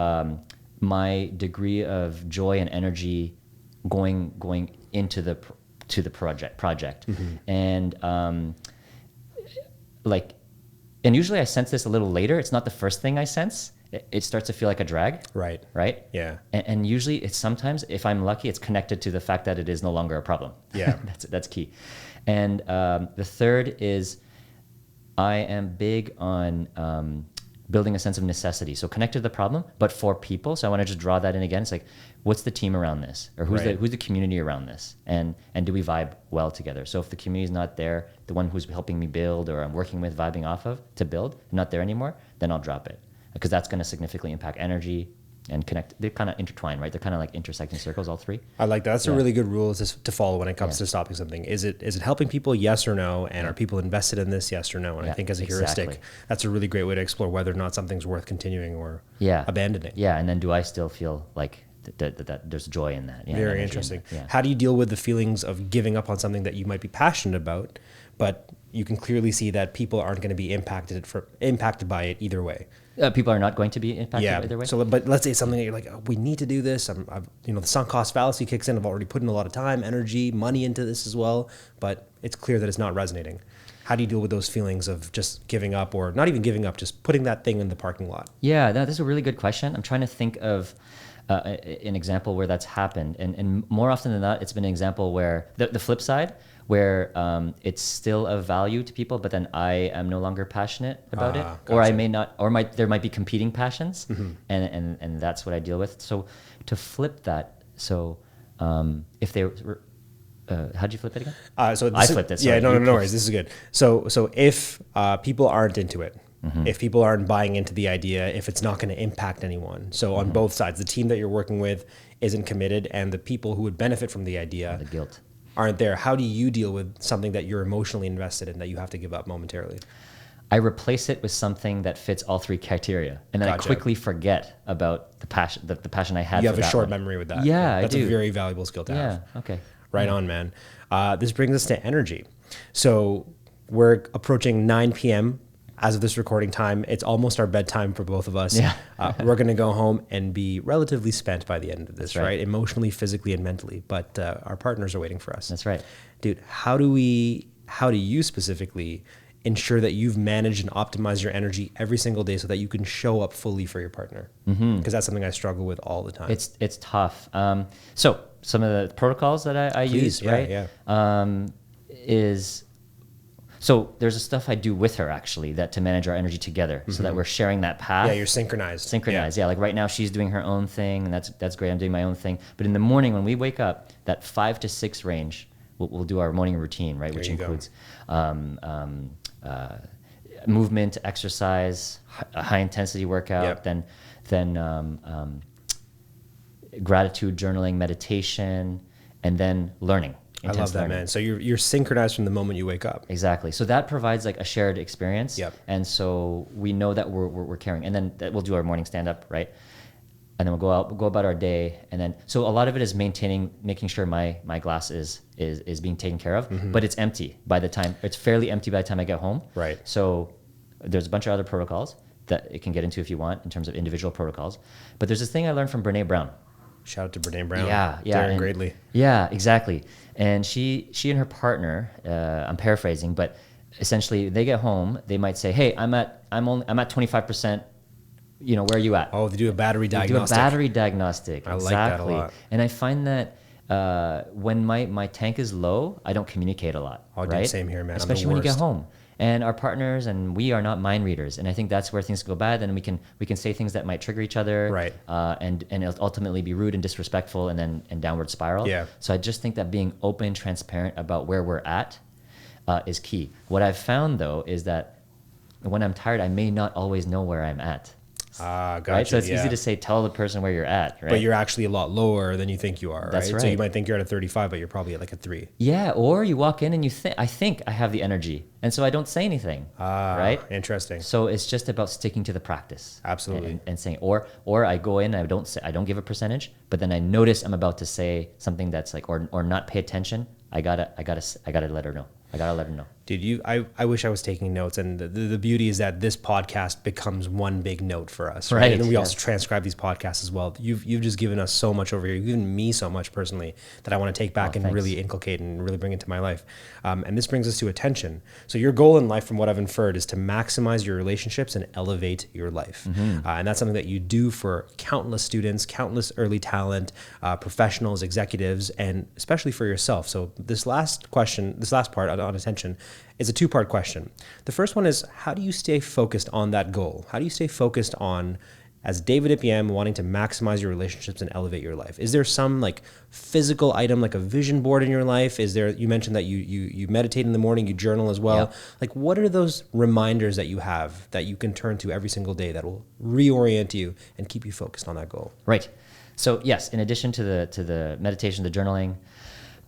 my degree of joy and energy going into the project, and and usually I sense this a little later. It's not the first thing I sense. It starts to feel like a drag. Right. Right. Yeah. And usually it's sometimes, if I'm lucky, it's connected to the fact that it is no longer a problem. Yeah. That's key. And the third is I am big on building a sense of necessity. So connected to the problem, but for people. So I want to just draw that in again. It's like, what's the team around this? Or who's the community around this? And do we vibe well together? So if the community is not there, the one who's helping me build or I'm working with, vibing off of to build, not there anymore, then I'll drop it. Because that's going to significantly impact energy and connect. They kind of intertwine, right? They're kind of like intersecting circles, all three. I like that. That's a really good rule to follow when it comes to stopping something. Is it helping people? Yes or no? And are people invested in this? Yes or no? And I think as a heuristic, that's a really great way to explore whether or not something's worth continuing or abandoning. Yeah, and then do I still feel like that there's joy in that? Very interesting. How do you deal with the feelings of giving up on something that you might be passionate about, but you can clearly see that people aren't going to be impacted by it either way? People are not going to be impacted either way. So, but let's say something that you're like, oh, we need to do this. The sunk cost fallacy kicks in. I've already put in a lot of time, energy, money into this as well, but it's clear that it's not resonating. How do you deal with those feelings of just giving up, or not even giving up, just putting that thing in the parking lot? Yeah, that's a really good question. I'm trying to think of an example where that's happened, and more often than not, it's been an example where the flip side, where it's still of value to people, but then I am no longer passionate about it, gotcha. or I may not, or there might be competing passions, and that's what I deal with. So to flip that, if they were, how'd you flip it again? I flipped it. Sorry. No worries. This is good. So if people aren't into it, if people aren't buying into the idea, if it's not going to impact anyone, so on both sides, the team that you're working with isn't committed, and the people who would benefit from the idea, the guilt, aren't there. How do you deal with something that you're emotionally invested in that you have to give up momentarily? I replace it with something that fits all three criteria, and then I quickly forget about the passion, the passion I had. You have a short memory with that. Yeah, that's I do. a very valuable skill to have. Yeah. Okay. Right on, man. This brings us to energy. So we're approaching 9 p.m. As of this recording time. It's almost our bedtime for both of us. Yeah. We're going to go home and be relatively spent by the end of this, right? Emotionally, physically, and mentally. But our partners are waiting for us. That's right. Dude, how do you specifically ensure that you've managed and optimized your energy every single day so that you can show up fully for your partner? Because that's something I struggle with all the time. It's tough. So some of the protocols that I use, right? So there's a stuff I do with her actually to manage our energy together, so that we're sharing that path. Yeah, you're synchronized. Yeah. Like right now she's doing her own thing, and that's great. I'm doing my own thing. But in the morning when we wake up, that 5 to 6 range, we'll do our morning routine, right? Which includes movement, exercise, a high intensity workout, then gratitude journaling, meditation, and then learning. I love that, man. So you're synchronized from the moment you wake up. Exactly. So that provides like a shared experience. Yep. And so we know that we're carrying, and then we'll do our morning stand up, right? And then we'll go about our day, and then so a lot of it is making sure my glass is being taken care of, but it's empty it's fairly empty by the time I get home. Right. So there's a bunch of other protocols that it can get into if you want in terms of individual protocols, but there's this thing I learned from Brene Brown. Shout out to Brene Brown. Yeah. Darren Gradley. Yeah, exactly. And she and her partner, I'm paraphrasing, but essentially they get home, they might say, "Hey, I'm at 25%. Where are you at?" Oh, they do a battery diagnostic. I like that a lot. And I find that when my tank is low, I don't communicate a lot. Oh, dude, same here, man. Especially when you get home. And our partners and we are not mind readers, and I think that's where things go bad. And we can say things that might trigger each other, right? And ultimately be rude and disrespectful, and downward spiral. Yeah. So I just think that being open and transparent about where we're at is key. What I've found though is that when I'm tired, I may not always know where I'm at. Gotcha. Right? So it's easy to say, tell the person where you're at, right? But you're actually a lot lower than you think you are, That's right? So you might think you're at a 35, but you're probably at like a 3. Yeah, or you walk in and you think, I think I have the energy, and so I don't say anything, right? Interesting. So it's just about sticking to the practice. Absolutely. And saying, or I go in and I don't give a percentage, but then I notice I'm about to say something that's like, or not pay attention. I gotta let her know. I gotta let her know. Dude, I wish I was taking notes, and the beauty is that this podcast becomes one big note for us, right? And then we also transcribe these podcasts as well. You've just given us so much over here. You've given me so much personally that I want to take back and really inculcate and really bring into my life. And this brings us to attention. So your goal in life, from what I've inferred, is to maximize your relationships and elevate your life. And that's something that you do for countless students, countless early talent, professionals, executives, and especially for yourself. So this last part on attention It's a two-part question. The first one is, how do you stay focused on that goal? How do you stay focused on, as David Ip Yam, wanting to maximize your relationships and elevate your life? Is there some like physical item, like a vision board in your life? Is there, you mentioned that you meditate in the morning, you journal as well. Yeah. Like, what are those reminders that you have that you can turn to every single day that will reorient you and keep you focused on that goal? Right. So yes, in addition to the meditation, the journaling,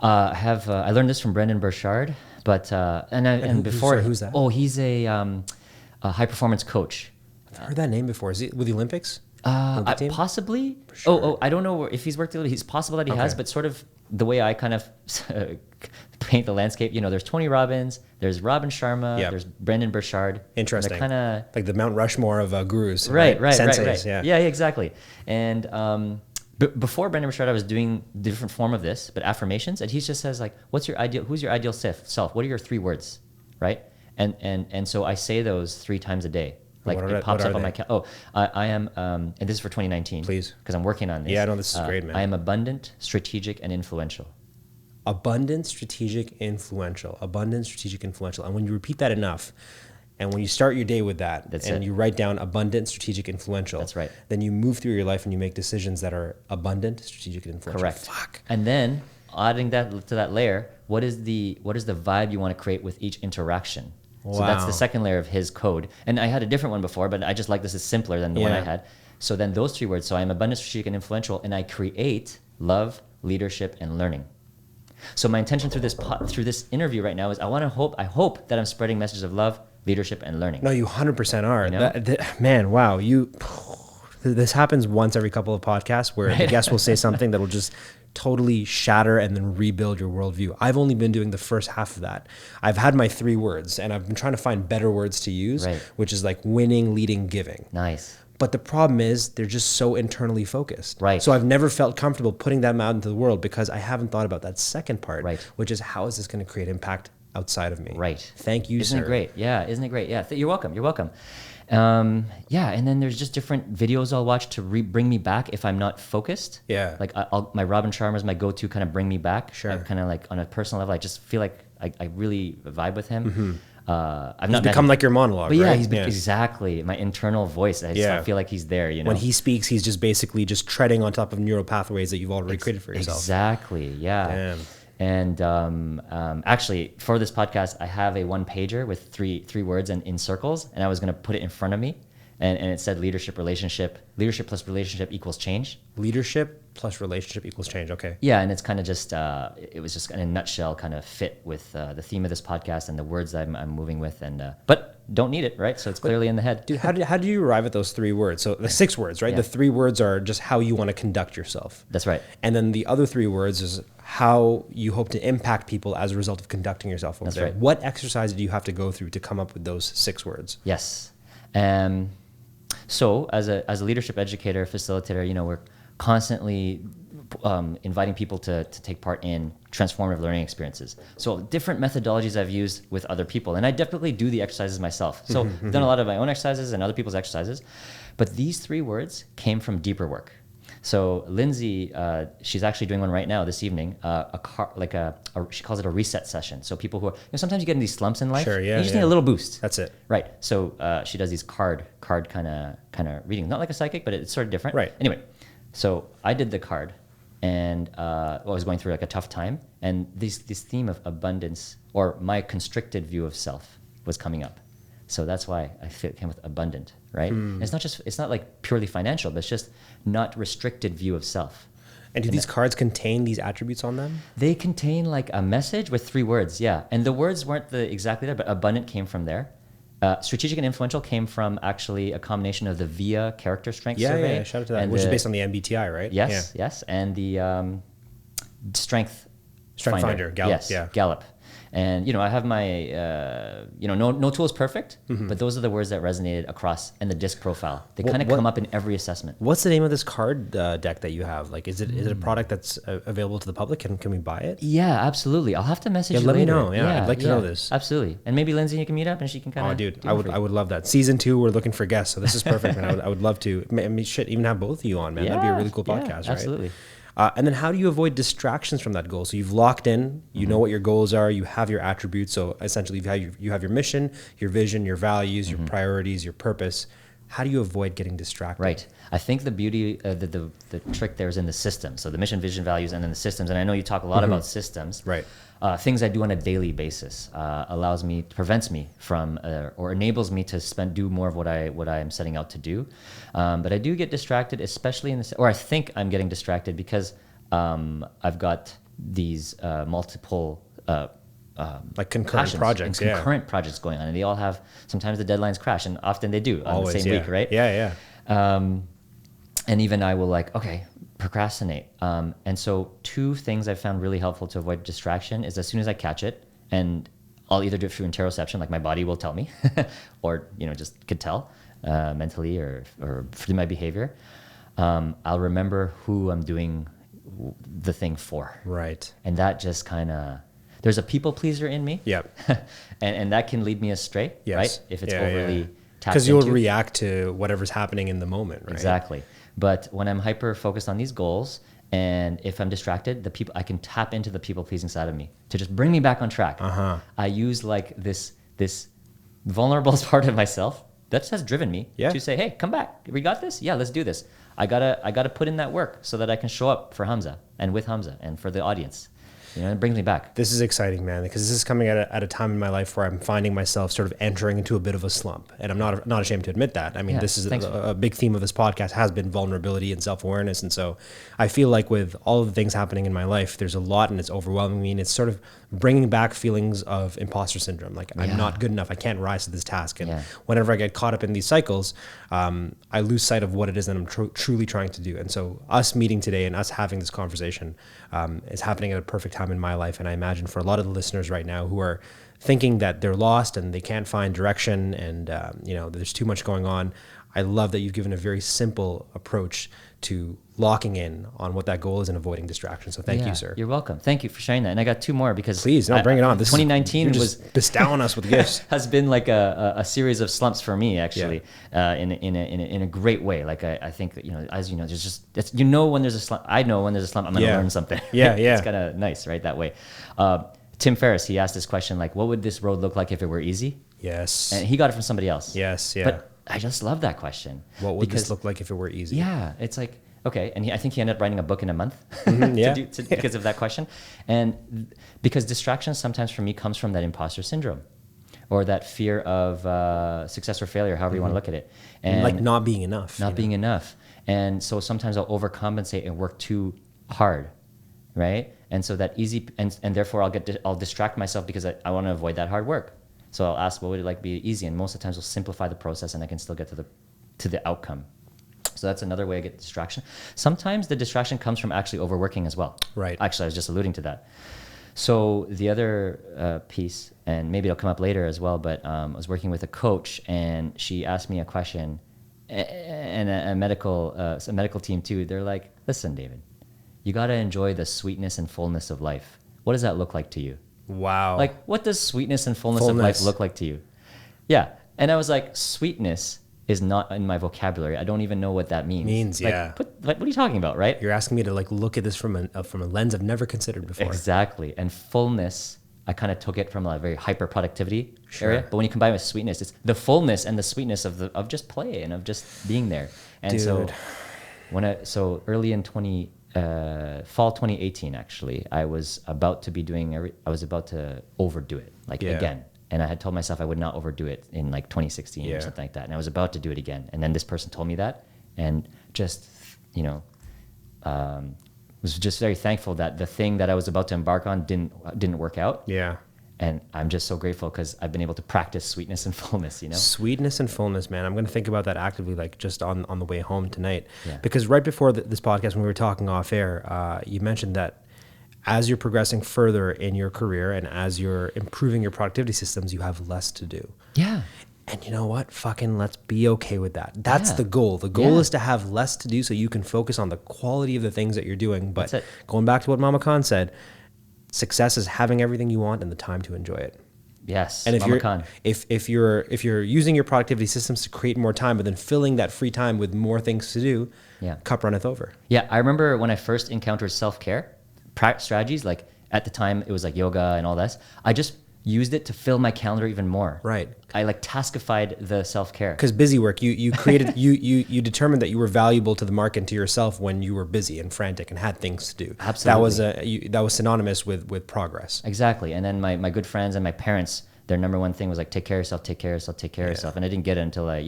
I learned this from Brendon Burchard, but Who's that? Oh, he's a high performance coach. I've heard that name before. Is he with the Olympics? Olympic team? Possibly. Sure. I don't know if he's worked with. It's possible that he has, but sort of the way I kind of paint the landscape. There's Tony Robbins, there's Robin Sharma, there's Brendon Burchard. Interesting. Kind of like the Mount Rushmore of gurus. Right. Senseis, Yeah, exactly. And before Brendon Burchard, I was doing the different form of this, but affirmations, and he just says like, who's your ideal self? What are your 3 words, right? And so I say those 3 times a day. Like it pops up on my I am, and this is for 2019. Please. Because I'm working on this. Yeah, no, this is great, man. I am abundant, strategic, and influential. Abundant, strategic, influential. Abundant, strategic, influential. And when you repeat that enough, and when you start your day with that, you write down abundant, strategic, influential. That's right. Then you move through your life and you make decisions that are abundant, strategic, and influential. Correct. Fuck. And then adding that to that layer, what is the vibe you want to create with each interaction? Wow. So that's the second layer of his code. And I had a different one before, but I just like this is simpler than the one I had. So then those 3 words. So I am abundant, strategic, and influential, and I create love, leadership, and learning. So my intention through this interview right now is I hope that I'm spreading messages of love, leadership, and learning. No, you 100% are. Man, wow. This happens once every couple of podcasts where the guest will say something that will just totally shatter and then rebuild your worldview. I've only been doing the first half of that. I've had my 3 words and I've been trying to find better words to use, which is like winning, leading, giving. Nice. But the problem is they're just so internally focused. Right. So I've never felt comfortable putting them out into the world because I haven't thought about that second part, which is how is this going to create impact outside of me? Right. Thank you, Isn't sir. it great? Yeah. Isn't it great? Yeah. You're welcome. You're welcome. And then there's just different videos I'll watch to bring me back if I'm not focused. Yeah. Like my Robin Sharma is my go-to kind of bring me back. Sure. Kind of like on a personal level, I just feel like I really vibe with him. Mm-hmm. I've He's become like your monologue, but right? Exactly my internal voice. I feel like he's there. When he speaks, he's just basically just treading on top of neural pathways that you've already created for yourself. Exactly. Yeah. Damn. And actually, for this podcast, I have a 1-pager with three words and in circles, and I was going to put it in front of me, and it said leadership plus relationship equals change. Leadership plus relationship equals change. Okay. Yeah, and it's kind of just it was just in a nutshell kind of fit with the theme of this podcast and the words I'm moving with, and but don't need it, right? So it's clearly in the head. Dude, how did you arrive at those 3 words? So the 6 words, right? Yeah. The 3 words are just how you want to conduct yourself. That's right. And then the other 3 words is how you hope to impact people as a result of conducting yourself over there. Right. What exercise do you have to go through to come up with those 6 words? Yes. So as a leadership educator, facilitator, we're constantly inviting people to take part in transformative learning experiences. So different methodologies I've used with other people, and I definitely do the exercises myself. So I've done a lot of my own exercises and other people's exercises, but these 3 words came from deeper work. So Lindsay, she's actually doing one right now this evening. She calls it a reset session. So people who are, sometimes you get in these slumps in life. Sure, yeah, you just need a little boost. That's it. Right. So she does these card kind of reading, not like a psychic, but it's sort of different. Right. Anyway, so I did the card, and I was going through like a tough time, and this theme of abundance or my constricted view of self was coming up. So that's why I came with abundant, right? It's not like purely financial, but it's just not restricted view of self. And do these cards contain these attributes on them? They contain like a message with 3 words, yeah. And the words weren't exactly there, but abundant came from there. Strategic and influential came from actually a combination of the VIA character strength survey. Yeah, shout out to that, which is based on the MBTI, right? Yes, and the Strength Finder, Gallup, Gallup. And I have my no tool is perfect, but those are the words that resonated across, and the disc profile. They kind of come up in every assessment. What's the name of this card deck that you have? Like, is it a product that's available to the public? Can we buy it? Yeah, absolutely. I'll have to message you let later. me know. Yeah, I'd like to know this. Absolutely. And maybe Lindsay, you can meet up and she can kind of. Oh, dude, I would love that. Season 2, we're looking for guests, so this is perfect, man. I would love to. I mean, shit, even have both of you on, man. That'd be a really cool podcast, right? Absolutely. And then how do you avoid distractions from that goal? So you've locked in, you know what your goals are, you have your attributes. So essentially you have your mission, your vision, your values, your priorities, your purpose. How do you avoid getting distracted? Right. I think the beauty, the trick there is in the system. So the mission, vision, values, and then the systems. And I know you talk a lot about systems. Right. Things I do on a daily basis prevents me from, or enables me to do more of what I am setting out to do. But I do get distracted, especially or I think I'm getting distracted because I've got these multiple like concurrent projects, concurrent projects going on, and they all have, sometimes the deadlines crash, and often they do on the same week, right? Yeah. And even I will procrastinate. And so 2 things I've found really helpful to avoid distraction is as soon as I catch it, and I'll either do it through interoception, like my body will tell me, or just could tell mentally or through my behavior. I'll remember who I'm doing the thing for. Right. And that just kind of, there's a people pleaser in me. Yep. and that can lead me astray, right? If it's overly tapped because you'll into. react to whatever's happening in the moment, right? Exactly. But when I'm hyper focused on these goals, and if I'm distracted, I can tap into the people pleasing side of me to just bring me back on track. I use this vulnerable part of myself that has driven me to say, hey, come back. We got this? Yeah, let's do this. I gotta put in that work so that I can show up for Hamza and with Hamza and for the audience. It brings me back. This is exciting, man, because this is coming at a time in my life where I'm finding myself sort of entering into a bit of a slump. And I'm not ashamed to admit that. I mean, this is a big theme of this podcast has been vulnerability and self-awareness. And so I feel like with all of the things happening in my life, there's a lot and it's overwhelming me. And it's sort of bringing back feelings of imposter syndrome. Like I'm not good enough. I can't rise to this task. And whenever I get caught up in these cycles, I lose sight of what it is that I'm truly trying to do. And so us meeting today and us having this conversation is happening at a perfect time in my life. And I imagine for a lot of the listeners right now who are thinking that they're lost and they can't find direction and there's too much going on, I love that you've given a very simple approach to locking in on what that goal is and avoiding distractions. So thank you, sir. You're welcome. Thank you for sharing that. And I got 2 more because please, bring it on. 2019 was bestowing us with gifts. Has been like a series of slumps for me, actually, in a great way. Like I think as you know, there's just when there's a slump. I know when there's a slump, I'm gonna learn something. It's kind of nice, right? That way. Tim Ferriss, he asked this question, like, what would this road look like if it were easy? Yes. And he got it from somebody else. Yes. Yeah. But I just love that question. What would this look like if it were easy? Yeah. It's like, okay. And I think he ended up writing a book in a month because of that question. And because distraction sometimes for me comes from that imposter syndrome or that fear of success or failure, however you want to look at it. And like not being enough. Not being enough. And so sometimes I'll overcompensate and work too hard, right? And so that easy, and therefore I'll distract myself because I want to avoid that hard work. So I'll ask, what would it like be easy? And most of the times we'll simplify the process and I can still get to the outcome. So that's another way I get distraction. Sometimes the distraction comes from actually overworking as well. Right. Actually, I was just alluding to that. So the other piece, and maybe it'll come up later as well, but I was working with a coach and she asked me a question, and a medical team too. They're like, listen, David, you got to enjoy the sweetness and fullness of life. What does that look like to you? Wow. Like, what does sweetness and fullness of life look like to you? Yeah. And I was like, sweetness is not in my vocabulary. I don't even know what that means. What are you talking about, right? You're asking me to look at this from a lens I've never considered before. Exactly. And fullness, I kind of took it from a very hyper productivity area. But when you combine it with sweetness, it's the fullness and the sweetness of just play and of just being there. And so early in fall 2018, actually, I was about to overdo it again. And I had told myself I would not overdo it in 2016 or something like that. And I was about to do it again. And then this person told me that, and just, was just very thankful that the thing that I was about to embark on didn't work out. Yeah. And I'm just so grateful because I've been able to practice sweetness and fullness, Sweetness and fullness, man. I'm going to think about that actively, just on the way home tonight. Yeah. Because right before this podcast, when we were talking off air, you mentioned that as you're progressing further in your career and as you're improving your productivity systems, you have less to do. Yeah. And you know what? Fucking let's be okay with that. That's the goal. The goal is to have less to do so you can focus on the quality of the things that you're doing. But going back to what Mama Khan said, success is having everything you want and the time to enjoy it. Yes. And Mama Khan. if you're using your productivity systems to create more time, but then filling that free time with more things to do, cup runneth over. Yeah, I remember when I first encountered self-care strategies, like at the time it was like yoga and all this. I just used it to fill my calendar even more. Right. I like taskified the self-care. Because busy work, you created, you determined that you were valuable to the market and to yourself when you were busy and frantic and had things to do. Absolutely. That was synonymous with progress. Exactly. And then my good friends and my parents, their number one thing was like, take care of yourself, take care of yourself, take care of yourself. And I didn't get it until I,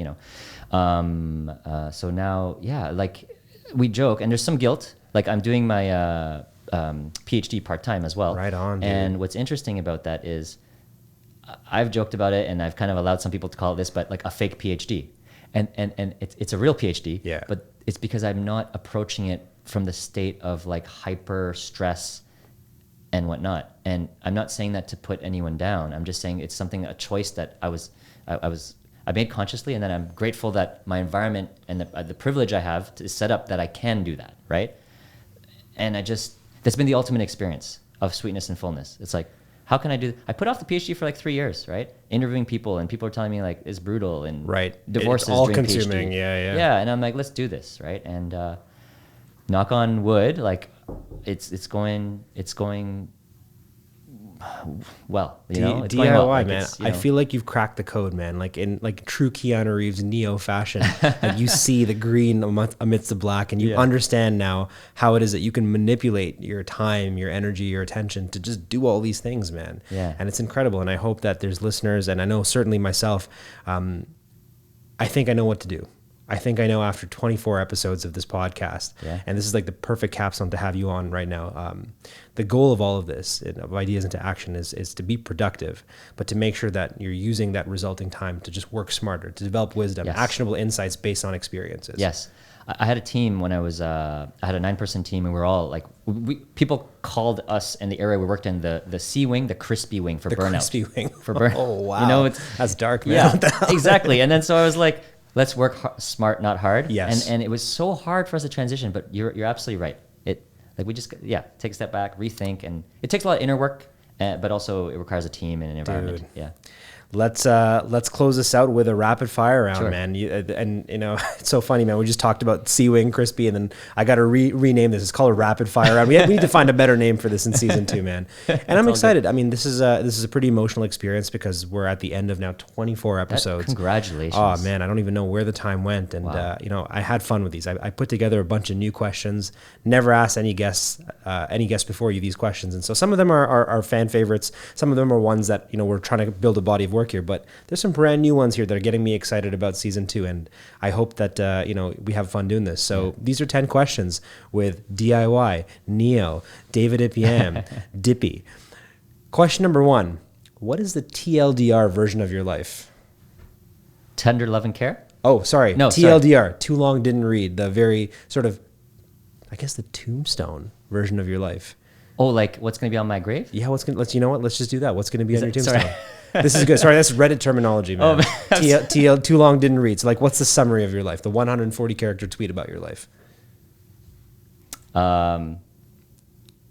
so now, like we joke, and there's some guilt. Like I'm doing my PhD part-time as well. Right on, dude. And what's interesting about that is I've joked about it, and I've kind of allowed some people to call it this, but like a fake PhD. And it's a real PhD, but it's because I'm not approaching it from the state of like hyper stress and whatnot. And I'm not saying that to put anyone down. I'm just saying it's a choice that I made consciously, and then I'm grateful that my environment and the privilege I have is set up that I can do that, right? And that's been the ultimate experience of sweetness and fullness. It's like, how can I do? I put off the PhD for like 3 years, right? Interviewing people, and people are telling me like it's brutal and divorces. It's all during consuming, PhD. yeah. And I'm like, let's do this, right? And knock on wood, like it's going well, it's going well. DIY, man. I feel like you've cracked the code, man. Like in true Keanu Reeves Neo fashion, like you see the green amidst the black, and you understand now how it is that you can manipulate your time, your energy, your attention to just do all these things, man. Yeah. And it's incredible. And I hope that there's listeners, and I know certainly myself, I think I know what to do. I think I know after 24 episodes of this podcast, and this is like the perfect capstone to have you on right now. The goal of all of this, of ideas into action, is to be productive, but to make sure that you're using that resulting time to just work smarter, to develop wisdom, actionable insights based on experiences. Yes. I had a team when I had a 9-person team, and we're all like, people called us in the area we worked in the C wing, the crispy wing for burnout. The crispy wing. For burnout. Oh, wow. That's dark, man. Yeah, exactly. And then so I was like, let's work smart, not hard. Yes. And it was so hard for us to transition, but you're absolutely right. We just take a step back, rethink, and it takes a lot of inner work, but also it requires a team and an environment. Dude. Yeah. Let's close this out with a rapid fire round, sure. man. It's so funny, man. We just talked about C-Wing Crispy, and then I got to rename this. It's called a rapid fire round. We need to find a better name for this in season 2, man. And I'm excited. Good. I mean, this is a pretty emotional experience because we're at the end of now 24 episodes. Congratulations. Oh man, I don't even know where the time went. And wow. I had fun with these. I put together a bunch of new questions. Never asked any guests before you these questions, and so some of them are fan favorites. Some of them are ones that we're trying to build a body of work here, but there's some brand new ones here that are getting me excited about season 2, and I hope that we have fun doing this. So these are 10 questions with DIY, Neo, David Ip Yam, Dippy. Question number 1: what is the TLDR version of your life? Tender love and care? Oh, sorry. No, TLDR, sorry. Too long didn't read. The very sort of, I guess, the tombstone version of your life. Oh, like what's going to be on my grave? Yeah, let's just do that. What's going to be on your tombstone? Sorry. This is good. Sorry, that's Reddit terminology, man. TL, too long didn't read. So, like, what's the summary of your life? The 140-character tweet about your life.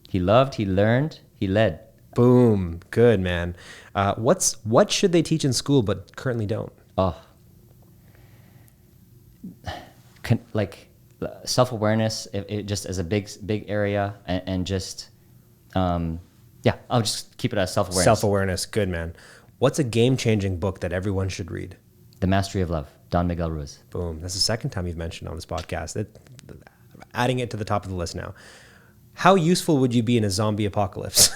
He loved, he learned, he led. Boom. Good, man. What should they teach in school but currently don't? Oh. Self-awareness, it just as a big area, and just, I'll just keep it as self-awareness. Self-awareness. Good, man. What's a game-changing book that everyone should read? The Mastery of Love, Don Miguel Ruiz. Boom. That's the second time you've mentioned on this podcast. Adding it to the top of the list now. How useful would you be in a zombie apocalypse?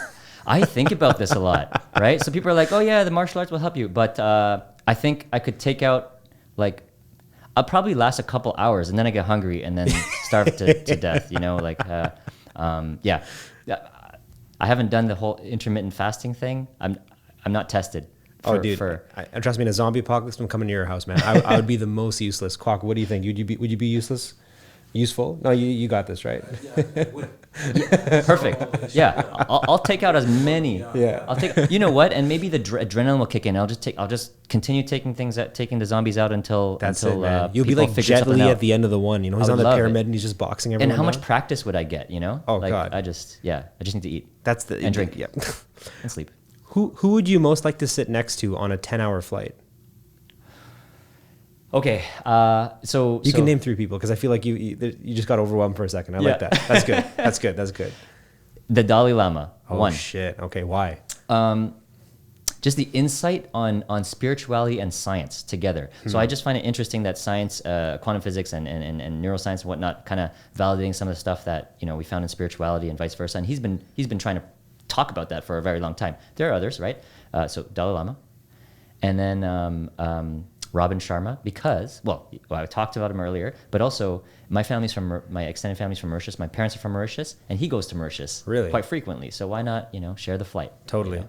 I think about this a lot, right? So people are like, oh yeah, the martial arts will help you. But I think I could take out, I'll probably last a couple hours and then I get hungry and then starve to death, I haven't done the whole intermittent fasting thing. I'm not tested. Trust me, in a zombie apocalypse, I'm coming to your house, man. I would be the most useless. Quack, what do you think? Would you be useless? Useful? No, you got this, right? Perfect. Yeah, I'll take out as many. Yeah. I'll take. You know what? And maybe the adrenaline will kick in. I'll just continue taking the zombies out until it, man. You'll be like Jet Li at the end the one. He's on the pyramid and he's just boxing everyone. And how much practice would I get? Oh God. I just need to eat. And drink. Yep. And sleep. Who would you most like to sit next to on a 10-hour flight? Okay, so You can name 3 people because I feel like you just got overwhelmed for a second. I like that. That's good. That's good. the Dalai Lama. Oh, One. shit. Okay, why? Just the insight on spirituality and science together. So I just find it interesting that science, quantum physics and neuroscience and whatnot, kind of validating some of the stuff that we found in spirituality and vice versa. And he's been trying to talk about that for a very long time. There are others, right? So Dalai Lama, and then Robin Sharma, because I talked about him earlier, but also my extended family's from Mauritius. My parents are from Mauritius, and he goes to Mauritius Really? quite frequently. So why not share the flight? Totally.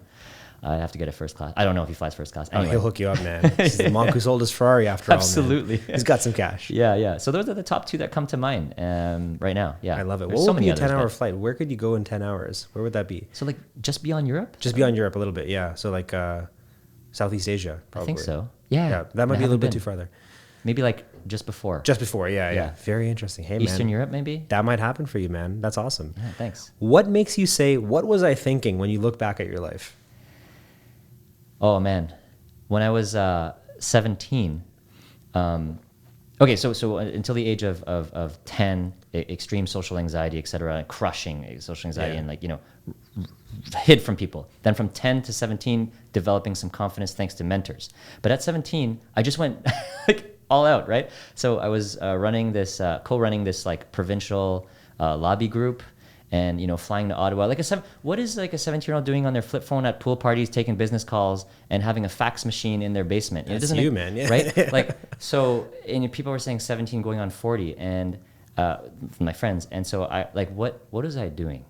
I have to get a first class. I don't know if he flies first class. Anyway. Oh, he'll hook you up, man. He's the monk who sold his Ferrari after Absolutely. all, man. He's got some cash. Yeah. So those are the top 2 that come to mind right now. Yeah. I love it. There's What so would be many a others, 10-hour but- flight? Where could you go in 10 hours? Where would that be? So just beyond Europe? Just beyond Europe a little bit, yeah. So like Southeast Asia, probably. I think so. Yeah. Yeah, that might be a little bit too farther. Maybe like just before. Just before, yeah. Yeah. Very interesting. Hey, Eastern man. Europe, maybe? That might happen for you, man. That's awesome. Yeah, thanks. What makes you say, what was I thinking when you look back at your life? Oh, man. When I was 17, okay, so until the age of 10, extreme social anxiety, et cetera, crushing social anxiety, Yeah. and hid from people. Then from 10 to 17, developing some confidence thanks to mentors. But at 17, I just went all out, right? So I was co-running this like provincial lobby group, and flying to Ottawa. What is like a 17-year-old doing on their flip phone at pool parties, taking business calls, and having a fax machine in their basement? That's you, man. Yeah. Right? And people were saying 17 going on 40, and my friends. And so what was I doing?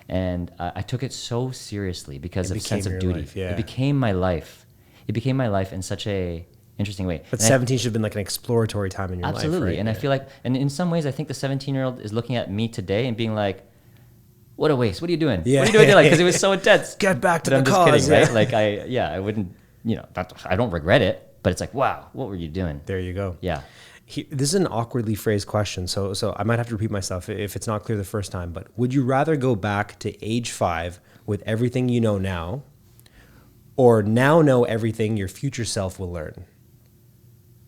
And I took it so seriously because of sense of duty. Life, yeah. It became my life. It became my life in such a interesting way. But 17 should have been like an exploratory time in your life. Absolutely. Right? And I feel like, and in some ways, I think the 17-year-old is looking at me today and being like, what a waste. What are you doing? Yeah. What are you doing there? Because it was so intense. Get back to but the I'm cause. just kidding, right? I wouldn't, I don't regret it, but it's like, wow, what were you doing? There you go. Yeah. This is an awkwardly phrased question, so I might have to repeat myself if it's not clear the first time, but would you rather go back to age 5 with everything you know now, or now know everything your future self will learn?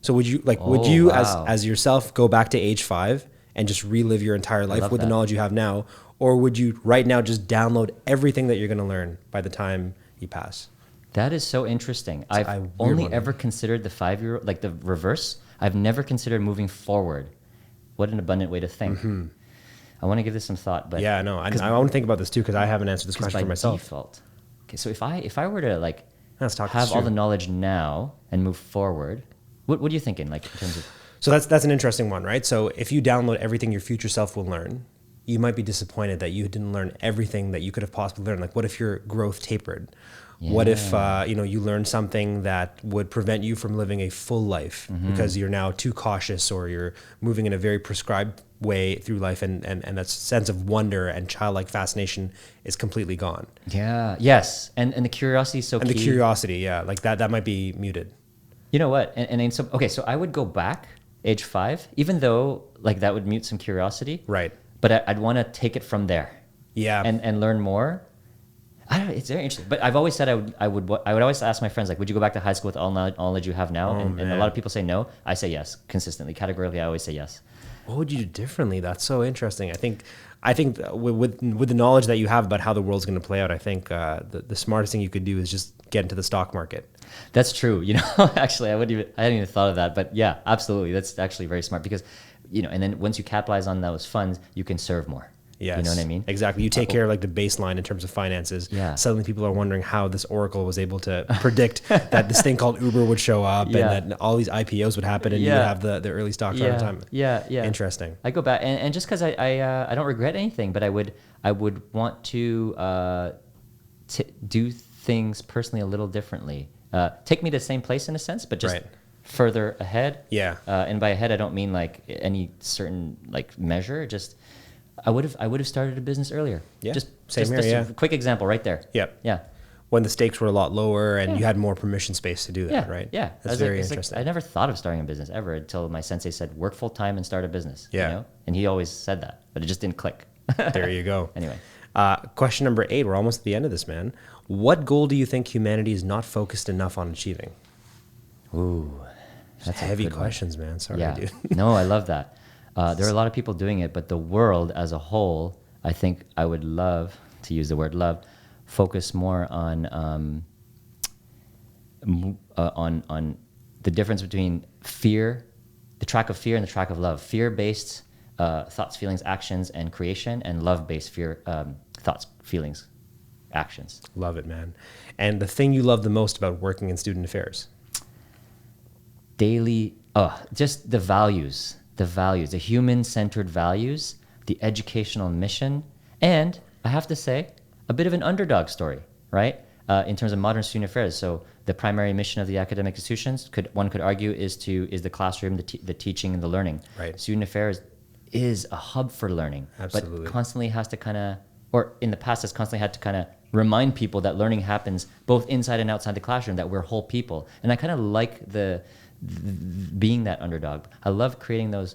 So would you as yourself go back to age 5 and just relive your entire life with the knowledge you have now, or would you right now just download everything that you're going to learn by the time you pass? That is so interesting. I've only ever considered the 5-year, like the reverse. I've never considered moving forward. What an abundant way to think. Mm-hmm. I want to give this some thought, but yeah, no, I want to think about this too because I haven't answered this question for myself. Default. Okay, so if I were to have all the knowledge now and move forward, what are you thinking? Like in terms of So that's an interesting one, right? So if you download everything your future self will learn, you might be disappointed that you didn't learn everything that you could have possibly learned. Like, what if your growth tapered? Yeah. What if you learned something that would prevent you from living a full life because you're now too cautious, or you're moving in a very prescribed way through life, and that sense of wonder and childlike fascination is completely gone. Yeah. Yes. And the curiosity is so key. And the curiosity, yeah, like that might be muted. You know what? So I would go back age 5, even though like that would mute some curiosity. Right. But I'd want to take it from there. Yeah. And learn more. I don't know, it's very interesting. But I've always said I would always ask my friends, like, would you go back to high school with all knowledge you have now? And a lot of people say no. I say yes consistently, categorically. I always say yes. What would you do differently? That's so interesting. I think with the knowledge that you have about how the world's going to play out, I think the smartest thing you could do is just get into the stock market. That's true. Actually, I hadn't even thought of that. But yeah, absolutely. That's actually very smart because, and then once you capitalize on those funds, you can serve more. Yes. You know what I mean? Exactly. You take care of like the baseline in terms of finances. Yeah. Suddenly people are wondering how this oracle was able to predict that this thing called Uber would show up and that all these IPOs would happen and you would have the early stocks right on time. Yeah. Interesting. I go back and just because I don't regret anything, but I would want to do things personally a little differently. Take me to the same place in a sense, but just further ahead. Yeah. And by ahead, I don't mean like any certain like measure. Just I would have started a business earlier. Yeah. Just a quick example right there. Yep. Yeah. When the stakes were a lot lower and you had more permission space to do that, right? Yeah. That's very interesting. I never thought of starting a business ever until my sensei said, work full time and start a business. Yeah. And he always said that, but it just didn't click. There you go. Anyway. Question number 8. We're almost at the end of this, man. What goal do you think humanity is not focused enough on achieving? Ooh, that's a Heavy good one. questions, man. Sorry, Yeah. dude. No, I love that. There are a lot of people doing it, but the world as a whole, I think I would love to use the word love, focus more on the difference between fear, the track of fear and the track of love. Fear-based thoughts, feelings, actions, and creation, and love-based fear, thoughts, feelings, actions. Love it, man. And the thing you love the most about working in student affairs? Just the human-centered values, the educational mission, and I have to say, a bit of an underdog story, right? In terms of modern student affairs. So the primary mission of the academic institutions, one could argue, is the classroom, the teaching and the learning. Right. Student affairs is a hub for learning, Absolutely. but constantly has to or in the past has constantly had to remind people that learning happens both inside and outside the classroom, that we're whole people. And I kind of like being that underdog. I love creating those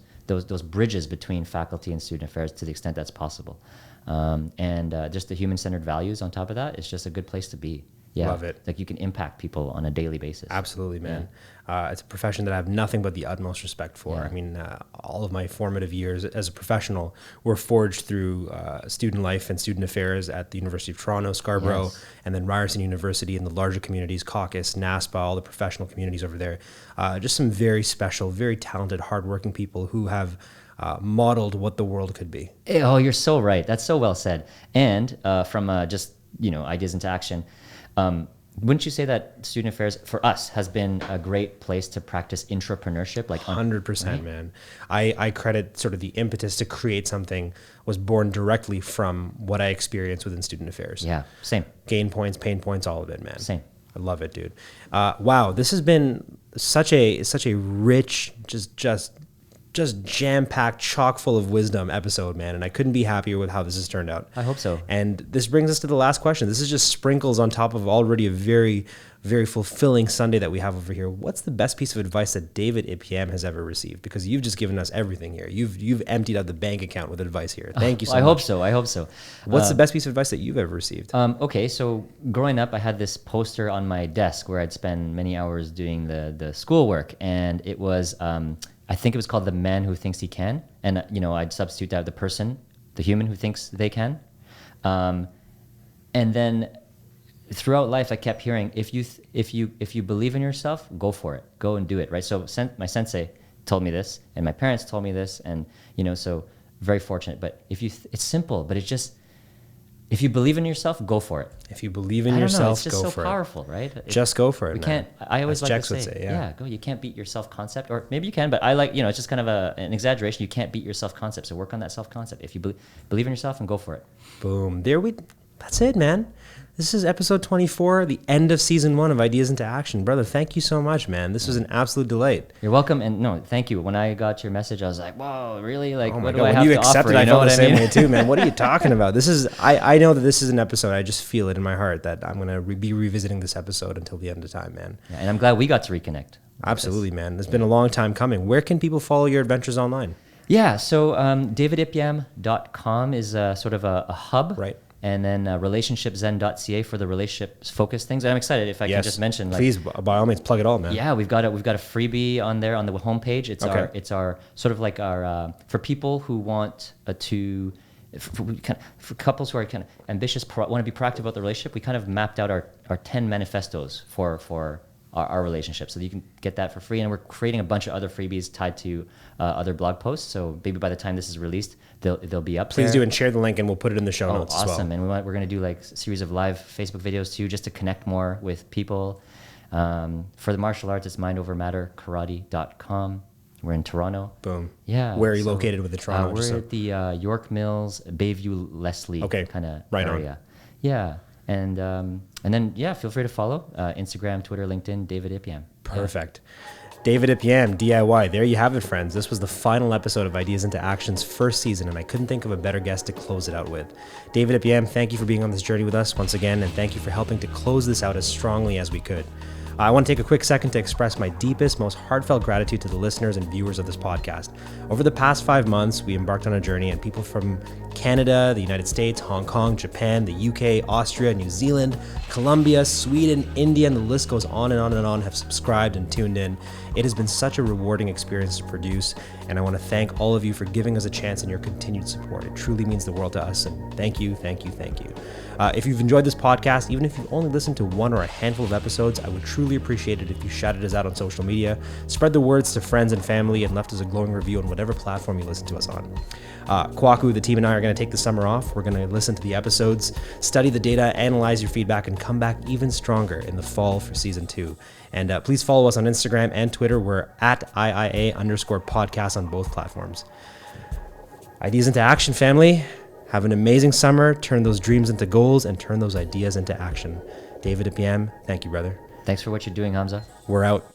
bridges between faculty and student affairs to the extent that's possible. And just the human-centered values on top of that, it's just a good place to be. Yeah. Love it. Like you can impact people on a daily basis. Absolutely, man. It's a profession that I have nothing but the utmost respect for. Yeah. I mean, all of my formative years as a professional were forged through student life and student affairs at the University of Toronto, Scarborough, Yes. and then Ryerson University and the larger communities, Caucus, NASPA, all the professional communities over there. Just some very special, very talented, hardworking people who have modeled what the world could be. Oh, you're so right. That's so well said. And from just ideas into action, wouldn't you say that student affairs for us has been a great place to practice intrapreneurship? 100%, right? man. I credit sort of the impetus to create something was born directly from what I experienced within student affairs. Yeah, same. Gain points, pain points, all of it, man. Same. I love it, dude. Wow, this has been such a rich, just jam-packed, chock full of wisdom episode, man. And I couldn't be happier with how this has turned out. I hope so. And this brings us to the last question. This is just sprinkles on top of already a very, very fulfilling Sunday that we have over here. What's the best piece of advice that David Ip Yam has ever received? Because you've just given us everything here. You've emptied out the bank account with advice here. Thank you so much. I hope so. What's the best piece of advice that you've ever received? Okay, so growing up, I had this poster on my desk where I'd spend many hours doing the schoolwork, and it was I think it was called "The Man Who Thinks He Can," and I'd substitute that the human who thinks they can, and then throughout life I kept hearing, if you believe in yourself, go for it, go and do it, right? So my sensei told me this, and my parents told me this, and so very fortunate. But it's simple, but it's just, if you believe in yourself, go for it. If you believe in yourself, it's just go so for powerful, it. right? Just go for it. We man. can't. I always As like Jax to would say, yeah. go. You can't beat your self-concept, or maybe you can, but I like, it's just kind of an exaggeration. You can't beat your self-concept, so work on that self-concept. If you believe in yourself, and go for it. Boom. That's it, man. This is episode 24, the end of season 1 of Ideas into Action. Brother, thank you so much, man. This was an absolute delight. You're welcome, and no, thank you. When I got your message, I was like, whoa, really? Like, Oh my what God, do I when have you to accepted, offer? I You know felt what the I same mean? way too, man. What are you talking about? I know that this is an episode. I just feel it in my heart that I'm going to be revisiting this episode until the end of time, man. Yeah, and I'm glad we got to reconnect. Absolutely, man. It's been a long time coming. Where can people follow your adventures online? Yeah, so davidipyam.com is sort of a hub. Right. And then relationshipzen.ca for the relationship-focused things. And I'm excited if I can just mention. Please, by all means, plug it all, man. Yeah, we've got a freebie on there on the homepage. It's our sort of like our for people who want for couples who are kind of ambitious, want to be proactive about the relationship. We kind of mapped out our 10 manifestos for our relationship, so that you can get that for free. And we're creating a bunch of other freebies tied to other blog posts. So maybe by the time this is released, they'll be up. Please there. do, and share the link, and we'll put it in the show notes as well. Awesome. And we're going to do like a series of live Facebook videos too, just to connect more with people. For the martial arts, it's mindovermatterkarate.com. We're in Toronto. Boom. Yeah. Where are you located with the Toronto? We're at the York Mills, Bayview, Leslie kind of area. Yeah. And then feel free to follow Instagram, Twitter, LinkedIn, David Ip Yam. Perfect. David Ip Yam, DIY. There you have it, friends. This was the final episode of Ideas into Action's first season, and I couldn't think of a better guest to close it out with. David Ip Yam, thank you for being on this journey with us once again, and thank you for helping to close this out as strongly as we could. I want to take a quick second to express my deepest, most heartfelt gratitude to the listeners and viewers of this podcast. Over the past 5 months, we embarked on a journey, and people from Canada, the United States, Hong Kong, Japan, the UK, Austria, New Zealand, Colombia, Sweden, India, and the list goes on and on and on have subscribed and tuned in. It has been such a rewarding experience to produce, and I want to thank all of you for giving us a chance and your continued support. It truly means the world to us, and thank you, thank you, thank you. If you've enjoyed this podcast, even if you've only listened to one or a handful of episodes, I would truly appreciate it if you shouted us out on social media, spread the words to friends and family, and left us a glowing review on whatever platform you listen to us on. Kwaku, the team, and I are going to take the summer off. We're going to listen to the episodes, study the data, analyze your feedback, and come back even stronger in the fall for season 2. And please follow us on Instagram and Twitter. We're at IIA_podcast on both platforms. Ideas into action, family. Have an amazing summer. Turn those dreams into goals and turn those ideas into action. David Ip Yam, thank you, brother. Thanks for what you're doing, Hamza. We're out.